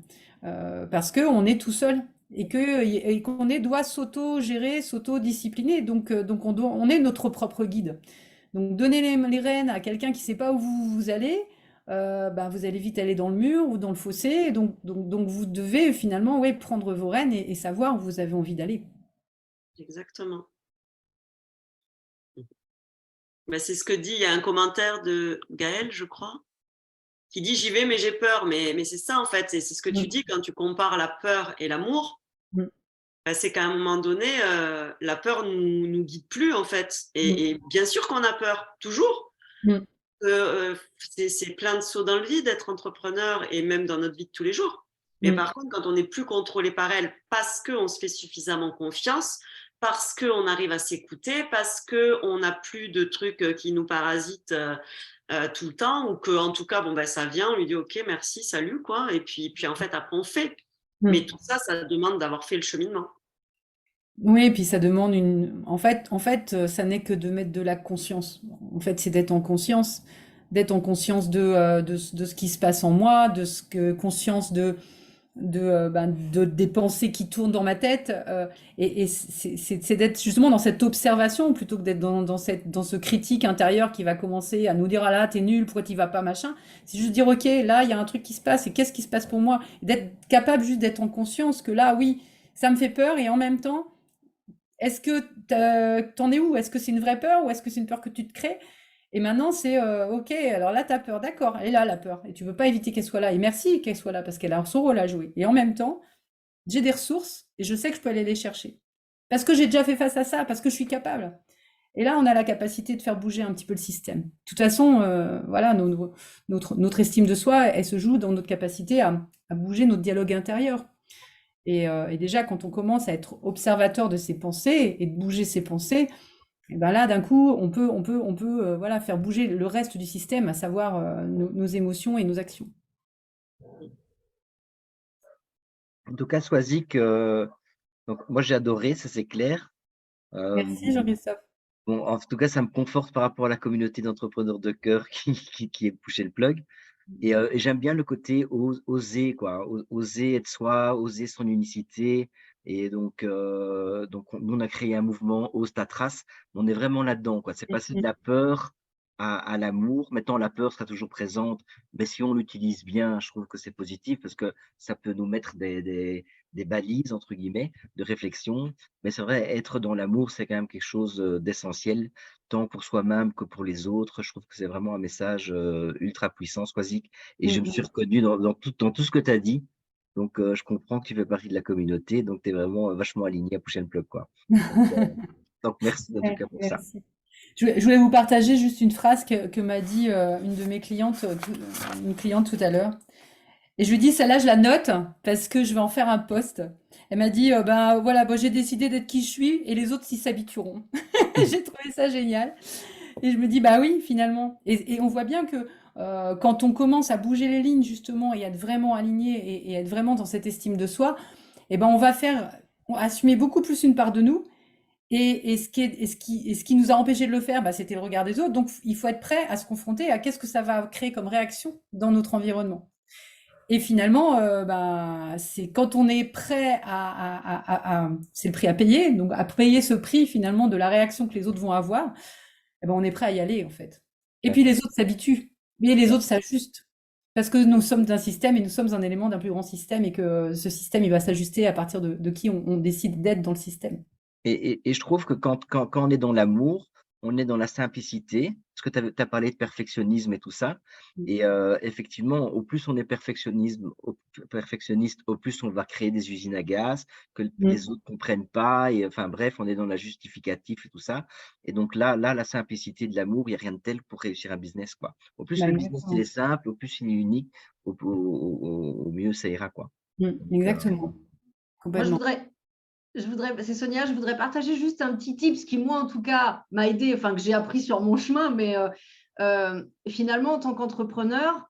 Parce qu'on est tout seul. Et qu'on doit s'auto-gérer, s'auto-discipliner. Donc on est notre propre guide. Donc donner les rênes à quelqu'un qui ne sait pas où vous allez, vous allez vite aller dans le mur ou dans le fossé. Donc vous devez finalement prendre vos rênes et savoir où vous avez envie d'aller. Exactement. C'est ce que dit, il y a un commentaire de Gaël, je crois, qui dit j'y vais mais j'ai peur. Mais c'est ça en fait, c'est ce que tu dis quand tu compares la peur et l'amour. C'est qu'à un moment donné, la peur nous guide plus en fait. Et bien sûr qu'on a peur, toujours. C'est plein de sauts dans le vide d'être entrepreneur, et même dans notre vie de tous les jours. Mais par contre, quand on n'est plus contrôlé par elle, parce qu'on se fait suffisamment confiance, parce qu'on arrive à s'écouter, parce qu'on n'a plus de trucs qui nous parasitent tout le temps, ou que en tout cas, bon, ben, ça vient, on lui dit OK, merci, salut, quoi. Et puis en fait, après, on fait. Mais tout ça, ça demande d'avoir fait le cheminement. Oui, et puis ça demande ça n'est que de mettre de la conscience. En fait, c'est d'être en conscience de ce qui se passe en moi, conscience des pensées qui tournent dans ma tête, et c'est d'être justement dans cette observation plutôt que d'être dans ce critique intérieur qui va commencer à nous dire ah là t'es nul, pourquoi t'y vas pas, machin. C'est juste dire ok, là il y a un truc qui se passe et qu'est-ce qui se passe pour moi, et d'être capable juste d'être en conscience que là oui ça me fait peur, et en même temps est-ce que t'en es où? Est-ce que c'est une vraie peur ou est-ce que c'est une peur que tu te crées? Et maintenant, c'est ok, alors là, t'as peur, d'accord, elle est là la peur. Et tu veux pas éviter qu'elle soit là. Et merci qu'elle soit là parce qu'elle a son rôle à jouer. Et en même temps, j'ai des ressources et je sais que je peux aller les chercher. Parce que j'ai déjà fait face à ça, parce que je suis capable. Et là, on a la capacité de faire bouger un petit peu le système. De toute façon, voilà, notre estime de soi, elle se joue dans notre capacité à bouger notre dialogue intérieur. Et déjà, quand on commence à être observateur de ses pensées et de bouger ses pensées, et ben là, d'un coup, on peut voilà, faire bouger le reste du système, à savoir nos émotions et nos actions. En tout cas, Swazik, donc moi j'ai adoré, ça c'est clair. Merci Jean-Christophe. Bon, en tout cas, ça me conforte par rapport à la communauté d'entrepreneurs de cœur qui est poussé le plug. Et j'aime bien le côté oser, quoi, oser être soi, oser son unicité. Et donc, nous, on a créé un mouvement Ose ta trace. On est vraiment là-dedans, quoi. C'est passer de la peur à l'amour. Maintenant, la peur sera toujours présente, mais si on l'utilise bien, je trouve que c'est positif parce que ça peut nous mettre des balises, entre guillemets, de réflexion. Mais c'est vrai, être dans l'amour, c'est quand même quelque chose d'essentiel, tant pour soi-même que pour les autres. Je trouve que c'est vraiment un message ultra puissant, Swazik. Et je me suis reconnu dans tout ce que tu as dit. Donc, je comprends que tu fais partie de la communauté. Donc, tu es vraiment vachement aligné à Push and Plug, quoi. Donc, merci en tout cas pour ça. Merci. Je voulais vous partager juste une phrase que m'a dit une de mes clientes, une cliente tout à l'heure. Et je lui dis, celle-là, je la note parce que je vais en faire un post. Elle m'a dit, ben voilà, bon, j'ai décidé d'être qui je suis et les autres s'y s'habitueront. J'ai trouvé ça génial. Et je me dis, bah oui, finalement. Et on voit bien que quand on commence à bouger les lignes, justement, et à être vraiment aligné et être vraiment dans cette estime de soi, eh ben, on va assumer beaucoup plus une part de nous. Et ce qui nous a empêché de le faire, bah, c'était le regard des autres. Donc, il faut être prêt à se confronter à qu'est-ce que ça va créer comme réaction dans notre environnement. Et finalement, bah, c'est quand on est prêt c'est le prix à payer, donc à payer ce prix finalement de la réaction que les autres vont avoir, eh ben, on est prêt à y aller en fait. Et puis les autres s'habituent, mais les autres s'ajustent. Parce que nous sommes d'un système et nous sommes un élément d'un plus grand système, et que ce système, il va s'ajuster à partir de qui on décide d'être dans le système. Et je trouve que quand on est dans l'amour, on est dans la simplicité, parce que tu as parlé de perfectionnisme et tout ça. Et effectivement, au plus on est perfectionniste, au plus on va créer des usines à gaz que les autres comprennent pas. Et enfin bref, on est dans la justificatif et tout ça. Et donc là, la simplicité de l'amour, il n'y a rien de tel pour réussir un business, quoi. Au plus Bah, le business il exactement. est simple, au plus il est unique, au mieux ça ira, quoi. Exactement. Moi, Complètement. c'est Sonia, je voudrais partager juste un petit tip, ce qui, moi, en tout cas, m'a aidé, enfin, que j'ai appris sur mon chemin, mais finalement, en tant qu'entrepreneur,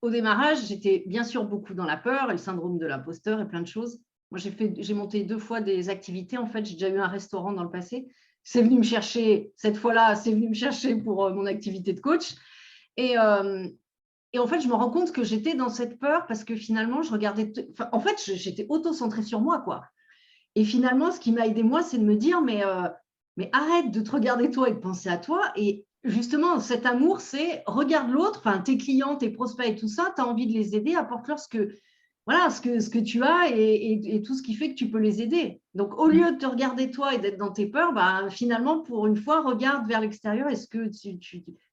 au démarrage, j'étais bien sûr beaucoup dans la peur et le syndrome de l'imposteur et plein de choses. Moi, j'ai monté 2 fois des activités. En fait, j'ai déjà eu un restaurant dans le passé. C'est venu me chercher, cette fois-là, c'est venu me chercher pour mon activité de coach. Et en fait, je me rends compte que j'étais dans cette peur parce que finalement, je regardais… En fait, j'étais auto-centrée sur moi, quoi. Et finalement, ce qui m'a aidé, moi, c'est de me dire, mais arrête de te regarder toi et de penser à toi. Et justement, cet amour, c'est regarde l'autre, enfin, tes clients, tes prospects et tout ça, tu as envie de les aider, apporte-leur ce que tu as et tout ce qui fait que tu peux les aider. Donc, au lieu de te regarder toi et d'être dans tes peurs, bah, finalement, pour une fois, regarde vers l'extérieur.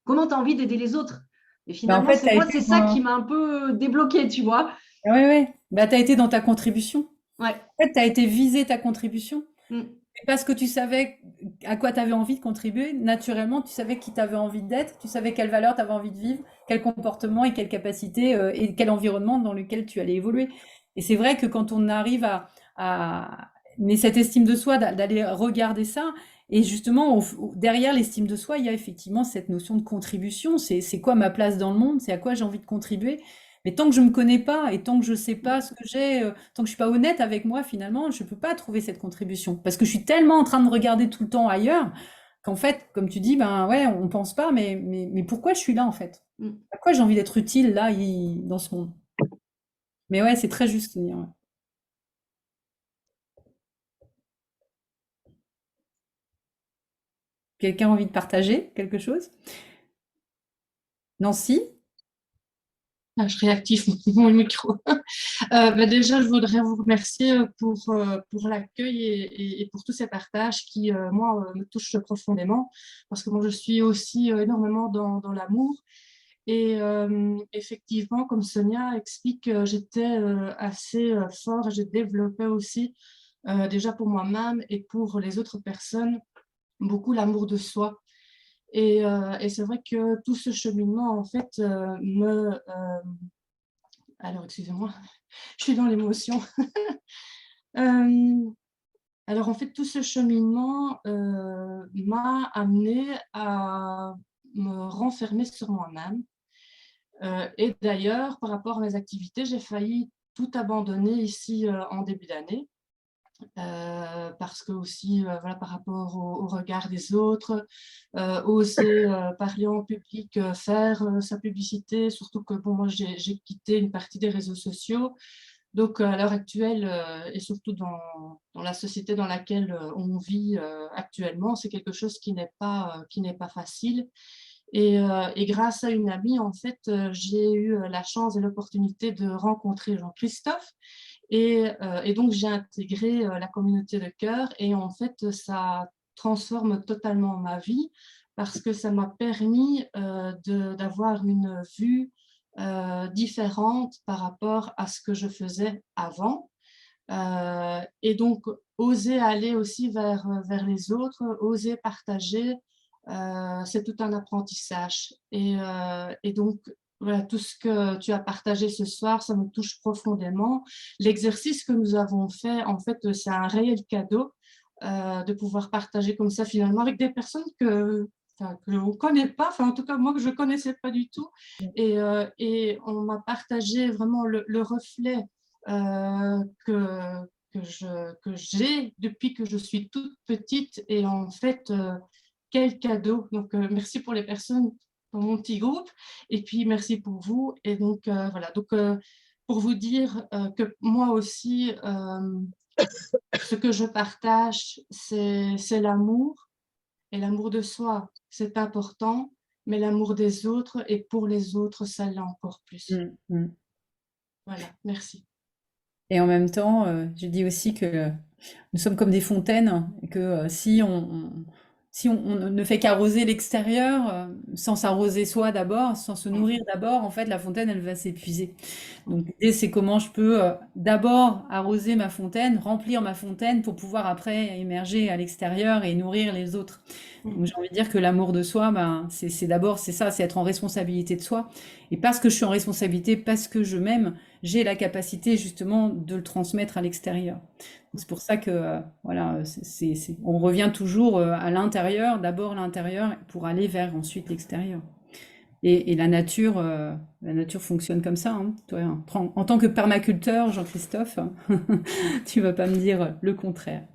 Comment tu as envie d'aider les autres? Et Bah, en finalement, fait, c'est ça qui m'a un peu débloquée, tu vois. Oui. Bah, tu as été dans ta contribution. Ouais. En fait, tu as été visé ta contribution. Mm. Et parce que tu savais à quoi tu avais envie de contribuer, naturellement, tu savais qui tu avais envie d'être, tu savais quelle valeur tu avais envie de vivre, quel comportement et quelle capacité et quel environnement dans lequel tu allais évoluer. Et c'est vrai que quand on arrive mais cette estime de soi, d'aller regarder ça, et justement, derrière l'estime de soi, il y a effectivement cette notion de contribution. C'est quoi ma place dans le monde? C'est à quoi j'ai envie de contribuer? Mais tant que je me connais pas et tant que je sais pas ce que j'ai, tant que je suis pas honnête avec moi, finalement, je peux pas trouver cette contribution. Parce que je suis tellement en train de regarder tout le temps ailleurs qu'en fait, comme tu dis, ben ouais, on pense pas, mais pourquoi je suis là en fait? Mm. À quoi j'ai envie d'être utile là, dans ce monde? Mais ouais, c'est très juste, Sonia, ouais. Quelqu'un a envie de partager quelque chose? Nancy? Ah, je réactive mon micro. Déjà, je voudrais vous remercier pour l'accueil et pour tous ces partages qui, moi, me touchent profondément parce que moi, je suis aussi énormément dans l'amour. Et effectivement, comme Sonia explique, j'étais assez fort et j'ai développé aussi, déjà pour moi-même et pour les autres personnes, beaucoup l'amour de soi. Et c'est vrai que tout ce cheminement, en fait, alors, excusez-moi, je suis dans l'émotion. Euh, alors, en fait, tout ce cheminement m'a amené à me renfermer sur moi-même. Et d'ailleurs, par rapport à mes activités, j'ai failli tout abandonner ici en début d'année. Parce que aussi, voilà, par rapport au regard des autres, oser parler en public, faire sa publicité, surtout que bon, moi j'ai quitté une partie des réseaux sociaux. Donc à l'heure actuelle, et surtout dans la société dans laquelle on vit actuellement, c'est quelque chose qui n'est pas facile. Et grâce à une amie, en fait, j'ai eu la chance et l'opportunité de rencontrer Jean-Christophe. Et donc, j'ai intégré la communauté de cœur et en fait, ça transforme totalement ma vie parce que ça m'a permis d'avoir une vue différente par rapport à ce que je faisais avant. Et donc, oser aller aussi vers les autres, oser partager, c'est tout un apprentissage. Et donc, voilà, tout ce que tu as partagé ce soir, ça me touche profondément. L'exercice que nous avons fait, en fait, c'est un réel cadeau de pouvoir partager comme ça finalement avec des personnes enfin, que on ne connaît pas, enfin en tout cas moi que je ne connaissais pas du tout. Et on m'a partagé vraiment le reflet que j'ai depuis que je suis toute petite. Et en fait, quel cadeau. Donc, merci pour les personnes dans mon petit groupe. Et puis, merci pour vous. Et donc, voilà. Donc, pour vous dire que moi aussi, ce que je partage, c'est l'amour. Et l'amour de soi, c'est important. Mais l'amour des autres et pour les autres, ça l'est encore plus. Voilà, merci. Et en même temps, je dis aussi que nous sommes comme des fontaines et que si on ne fait qu'arroser l'extérieur, sans s'arroser soi d'abord, sans se nourrir d'abord, en fait, la fontaine, elle va s'épuiser. Donc l'idée, c'est comment je peux d'abord arroser ma fontaine, remplir ma fontaine pour pouvoir après émerger à l'extérieur et nourrir les autres. Donc j'ai envie de dire que l'amour de soi, ben, c'est d'abord, c'est ça, c'est être en responsabilité de soi. Et parce que je suis en responsabilité, parce que je m'aime, j'ai la capacité justement de le transmettre à l'extérieur. C'est pour ça que voilà, on revient toujours à l'intérieur, d'abord l'intérieur, pour aller vers ensuite l'extérieur. Et la nature fonctionne comme ça, hein. Toi, hein, en tant que permaculteur, Jean-Christophe, tu vas pas me dire le contraire.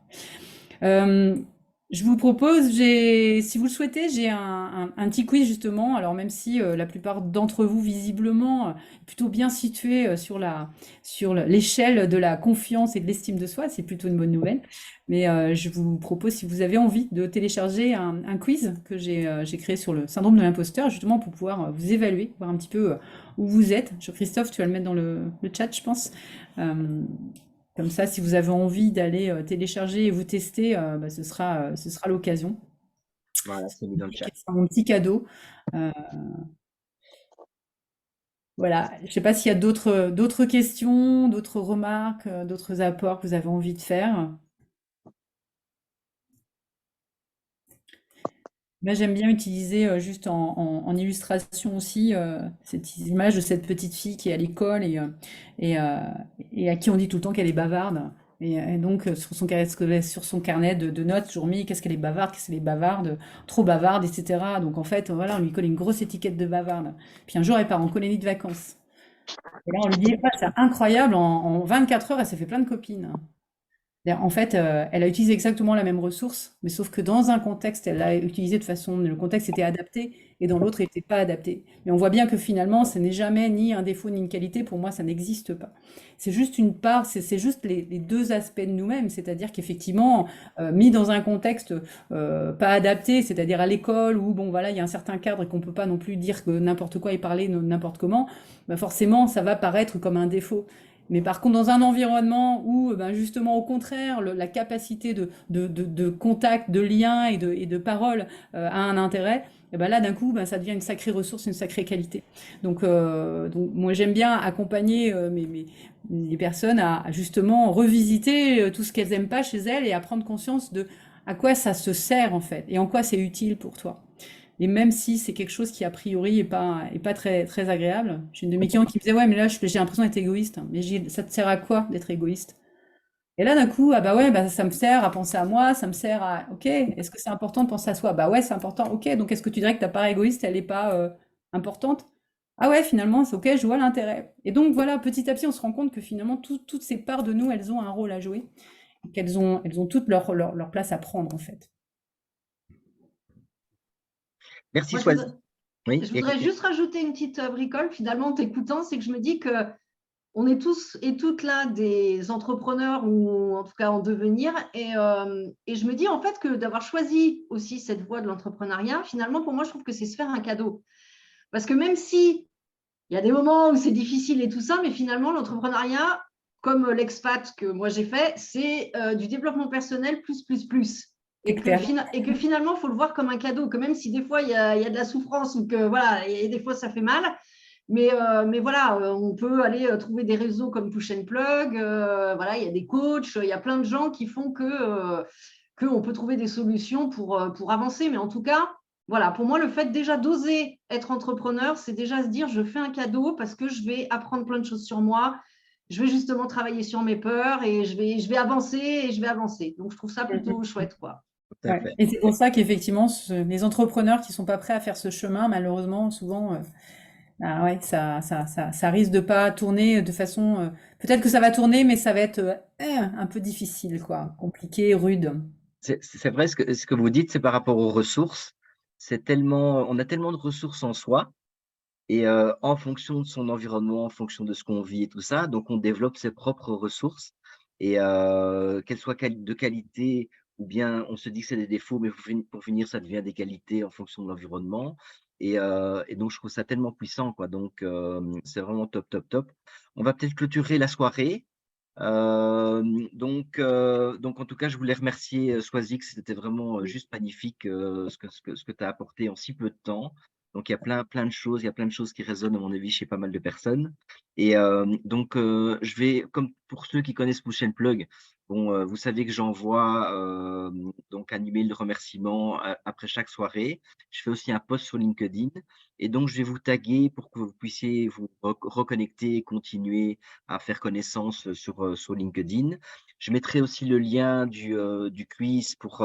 Je vous propose, si vous le souhaitez, j'ai un petit quiz justement. Alors même si la plupart d'entre vous visiblement plutôt bien situés sur l'échelle de la confiance et de l'estime de soi, c'est plutôt une bonne nouvelle. Mais je vous propose, si vous avez envie, de télécharger un quiz que j'ai créé sur le syndrome de l'imposteur, justement pour pouvoir vous évaluer, voir un petit peu où vous êtes. Christophe, tu vas le mettre dans le chat, je pense. Comme ça, si vous avez envie d'aller télécharger et vous tester, bah, ce sera l'occasion. Voilà, c'est mis dans le chat. C'est mon petit cadeau. Voilà, je ne sais pas s'il y a d'autres questions, d'autres remarques, d'autres apports que vous avez envie de faire. Moi, j'aime bien utiliser juste en illustration aussi cette image de cette petite fille qui est à l'école et à qui on dit tout le temps qu'elle est bavarde. Et donc, sur son carnet de notes, toujours mis qu'est-ce qu'elle est bavarde, qu'est-ce qu'elle est bavarde, trop bavarde, etc. Donc, en fait, voilà, on lui colle une grosse étiquette de bavarde. Puis un jour, elle part en colonie de vacances. Et là, on lui dit, ah, c'est incroyable, en 24 heures, elle s'est fait plein de copines. C'est-à-dire, en fait, elle a utilisé exactement la même ressource, mais sauf que dans un contexte, elle l'a utilisé de façon, le contexte était adapté, et dans l'autre, il n'était pas adapté. Mais on voit bien que finalement, ce n'est jamais ni un défaut ni une qualité. Pour moi, ça n'existe pas. C'est juste une part, c'est juste les deux aspects de nous-mêmes. C'est-à-dire qu'effectivement, mis dans un contexte pas adapté, c'est-à-dire à l'école où bon voilà, il y a un certain cadre et qu'on peut pas non plus dire que n'importe quoi est parlé n'importe comment, bah forcément, ça va paraître comme un défaut. Mais par contre, dans un environnement où, ben justement, au contraire, la capacité de contact, de lien et de parole a un intérêt, et ben là, d'un coup, ben, ça devient une sacrée ressource, une sacrée qualité. Donc moi, j'aime bien accompagner les personnes à justement revisiter tout ce qu'elles aiment pas chez elles et à prendre conscience de à quoi ça se sert, en fait, et en quoi c'est utile pour toi. Et même si c'est quelque chose qui, a priori, est pas très, très agréable. J'ai une de mes clientes qui me disait, ouais, mais là, j'ai l'impression d'être égoïste. Mais ça te sert à quoi d'être égoïste? Et là, d'un coup, ah bah ouais, bah ça me sert à penser à moi, ça me sert à, ok, est-ce que c'est important de penser à soi? Bah ouais, c'est important, ok, donc est-ce que tu dirais que ta part égoïste, elle n'est pas importante? Ah ouais, finalement, c'est ok, je vois l'intérêt. Et donc voilà, petit à petit, on se rend compte que finalement, toutes ces parts de nous, elles ont un rôle à jouer, et elles ont toutes leur place à prendre, en fait. Merci, Moi, Swazik. Oui, je il y a voudrais quelqu'un. juste rajouter une petite bricole, finalement, en t'écoutant, c'est que je me dis que on est tous et toutes là des entrepreneurs ou en tout cas en devenir. Et je me dis en fait que d'avoir choisi aussi cette voie de l'entrepreneuriat, finalement, pour moi, je trouve que c'est se faire un cadeau. Parce que même si il y a des moments où c'est difficile et tout ça, mais finalement, l'entrepreneuriat, comme l'expat que moi j'ai fait, c'est du développement personnel plus, plus, plus. C'est clair. Et que finalement, il faut le voir comme un cadeau, que même si des fois, il y a de la souffrance ou que voilà, et des fois, ça fait mal, mais voilà, on peut aller trouver des réseaux comme Push and Plug, voilà, il y a des coachs, il y a plein de gens qui font que on peut trouver des solutions pour avancer. Mais en tout cas, voilà, pour moi, le fait déjà d'oser être entrepreneur, c'est déjà se dire, je fais un cadeau parce que je vais apprendre plein de choses sur moi, je vais justement travailler sur mes peurs et je vais avancer et je vais avancer. Donc, je trouve ça plutôt chouette, quoi. Tout à Ouais. fait. Et c'est pour ça qu'effectivement, les entrepreneurs qui sont pas prêts à faire ce chemin, malheureusement, souvent, ah ouais, ça risque de pas tourner de façon. Peut-être que ça va tourner, mais ça va être un peu difficile, quoi, compliqué, rude. C'est vrai, ce que vous dites, c'est par rapport aux ressources. On a tellement de ressources en soi, et en fonction de son environnement, en fonction de ce qu'on vit et tout ça, donc on développe ses propres ressources, et qu'elles soient de qualité, ou bien on se dit que c'est des défauts, mais pour finir, ça devient des qualités en fonction de l'environnement, et donc je trouve ça tellement puissant, quoi. Donc c'est vraiment top, top, top. On va peut-être clôturer la soirée. Donc en tout cas, je voulais remercier Swazik, c'était vraiment juste magnifique ce que tu as apporté en si peu de temps. Donc il y a plein de choses, il y a plein de choses qui résonnent à mon avis chez pas mal de personnes. Et je vais, comme pour ceux qui connaissent Push and Plug, bon, vous savez que j'envoie donc un email de remerciement après chaque soirée. Je fais aussi un post sur LinkedIn, et donc je vais vous taguer pour que vous puissiez vous reconnecter et continuer à faire connaissance sur LinkedIn. Je mettrai aussi le lien du quiz pour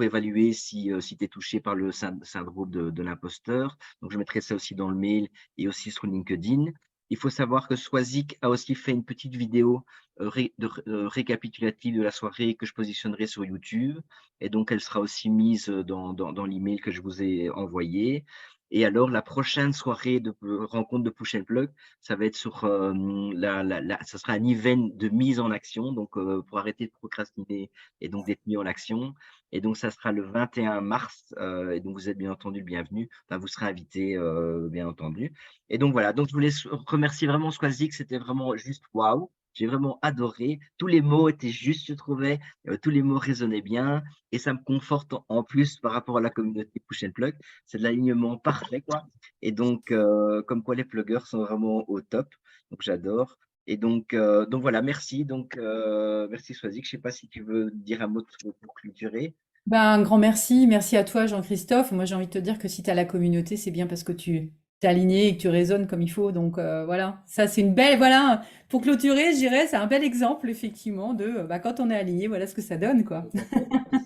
évaluer si tu es touché par le syndrome de l'imposteur. Donc, je mettrai ça aussi dans le mail et aussi sur LinkedIn. Il faut savoir que Swazik a aussi fait une petite vidéo récapitulative de la soirée que je positionnerai sur YouTube. Et donc, elle sera aussi mise dans l'email que je vous ai envoyé. Et alors, la prochaine soirée de rencontre de Push and Plug, ça va être ça sera un event de mise en action, donc pour arrêter de procrastiner et donc d'être mis en action. Et donc, ça sera le 21 mars, et donc vous êtes bien entendu le bienvenu. Enfin, vous serez invité, bien entendu. Et donc voilà, donc je voulais remercier vraiment Swazik, c'était vraiment juste waouh. J'ai vraiment adoré. Tous les mots étaient justes, je trouvais. Tous les mots résonnaient bien. Et ça me conforte en plus par rapport à la communauté Push and Plug. C'est de l'alignement parfait, quoi. Et donc, comme quoi les pluggers sont vraiment au top. Donc, j'adore. Et donc voilà, merci. Donc, merci Swazik. Je ne sais pas si tu veux dire un mot pour clôturer. Ben, un grand merci. Merci à toi, Jean-Christophe. Moi, j'ai envie de te dire que si tu as la communauté, c'est bien parce que tu es aligné et que tu résonnes comme il faut. Donc voilà, ça c'est une belle, voilà, pour clôturer, je dirais, c'est un bel exemple effectivement de quand on est aligné, voilà ce que ça donne, quoi.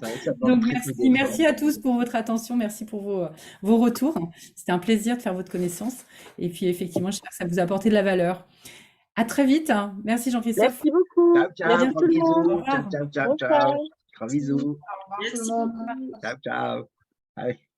Ça demande Donc très peu merci d'efforts. à tous pour votre attention, merci pour vos retours. C'était un plaisir de faire votre connaissance. Et puis effectivement, j'espère que ça vous a apporté de la valeur. À très vite, hein. Merci Jean-Christophe. Merci beaucoup. Ciao, ciao, Merci gros tout le monde. bisous. Au Ciao, revoir. ciao, ciao, Bonne ciao. soirée. Gros bisous. Au revoir tout le Merci monde. Ciao, ciao. Allez.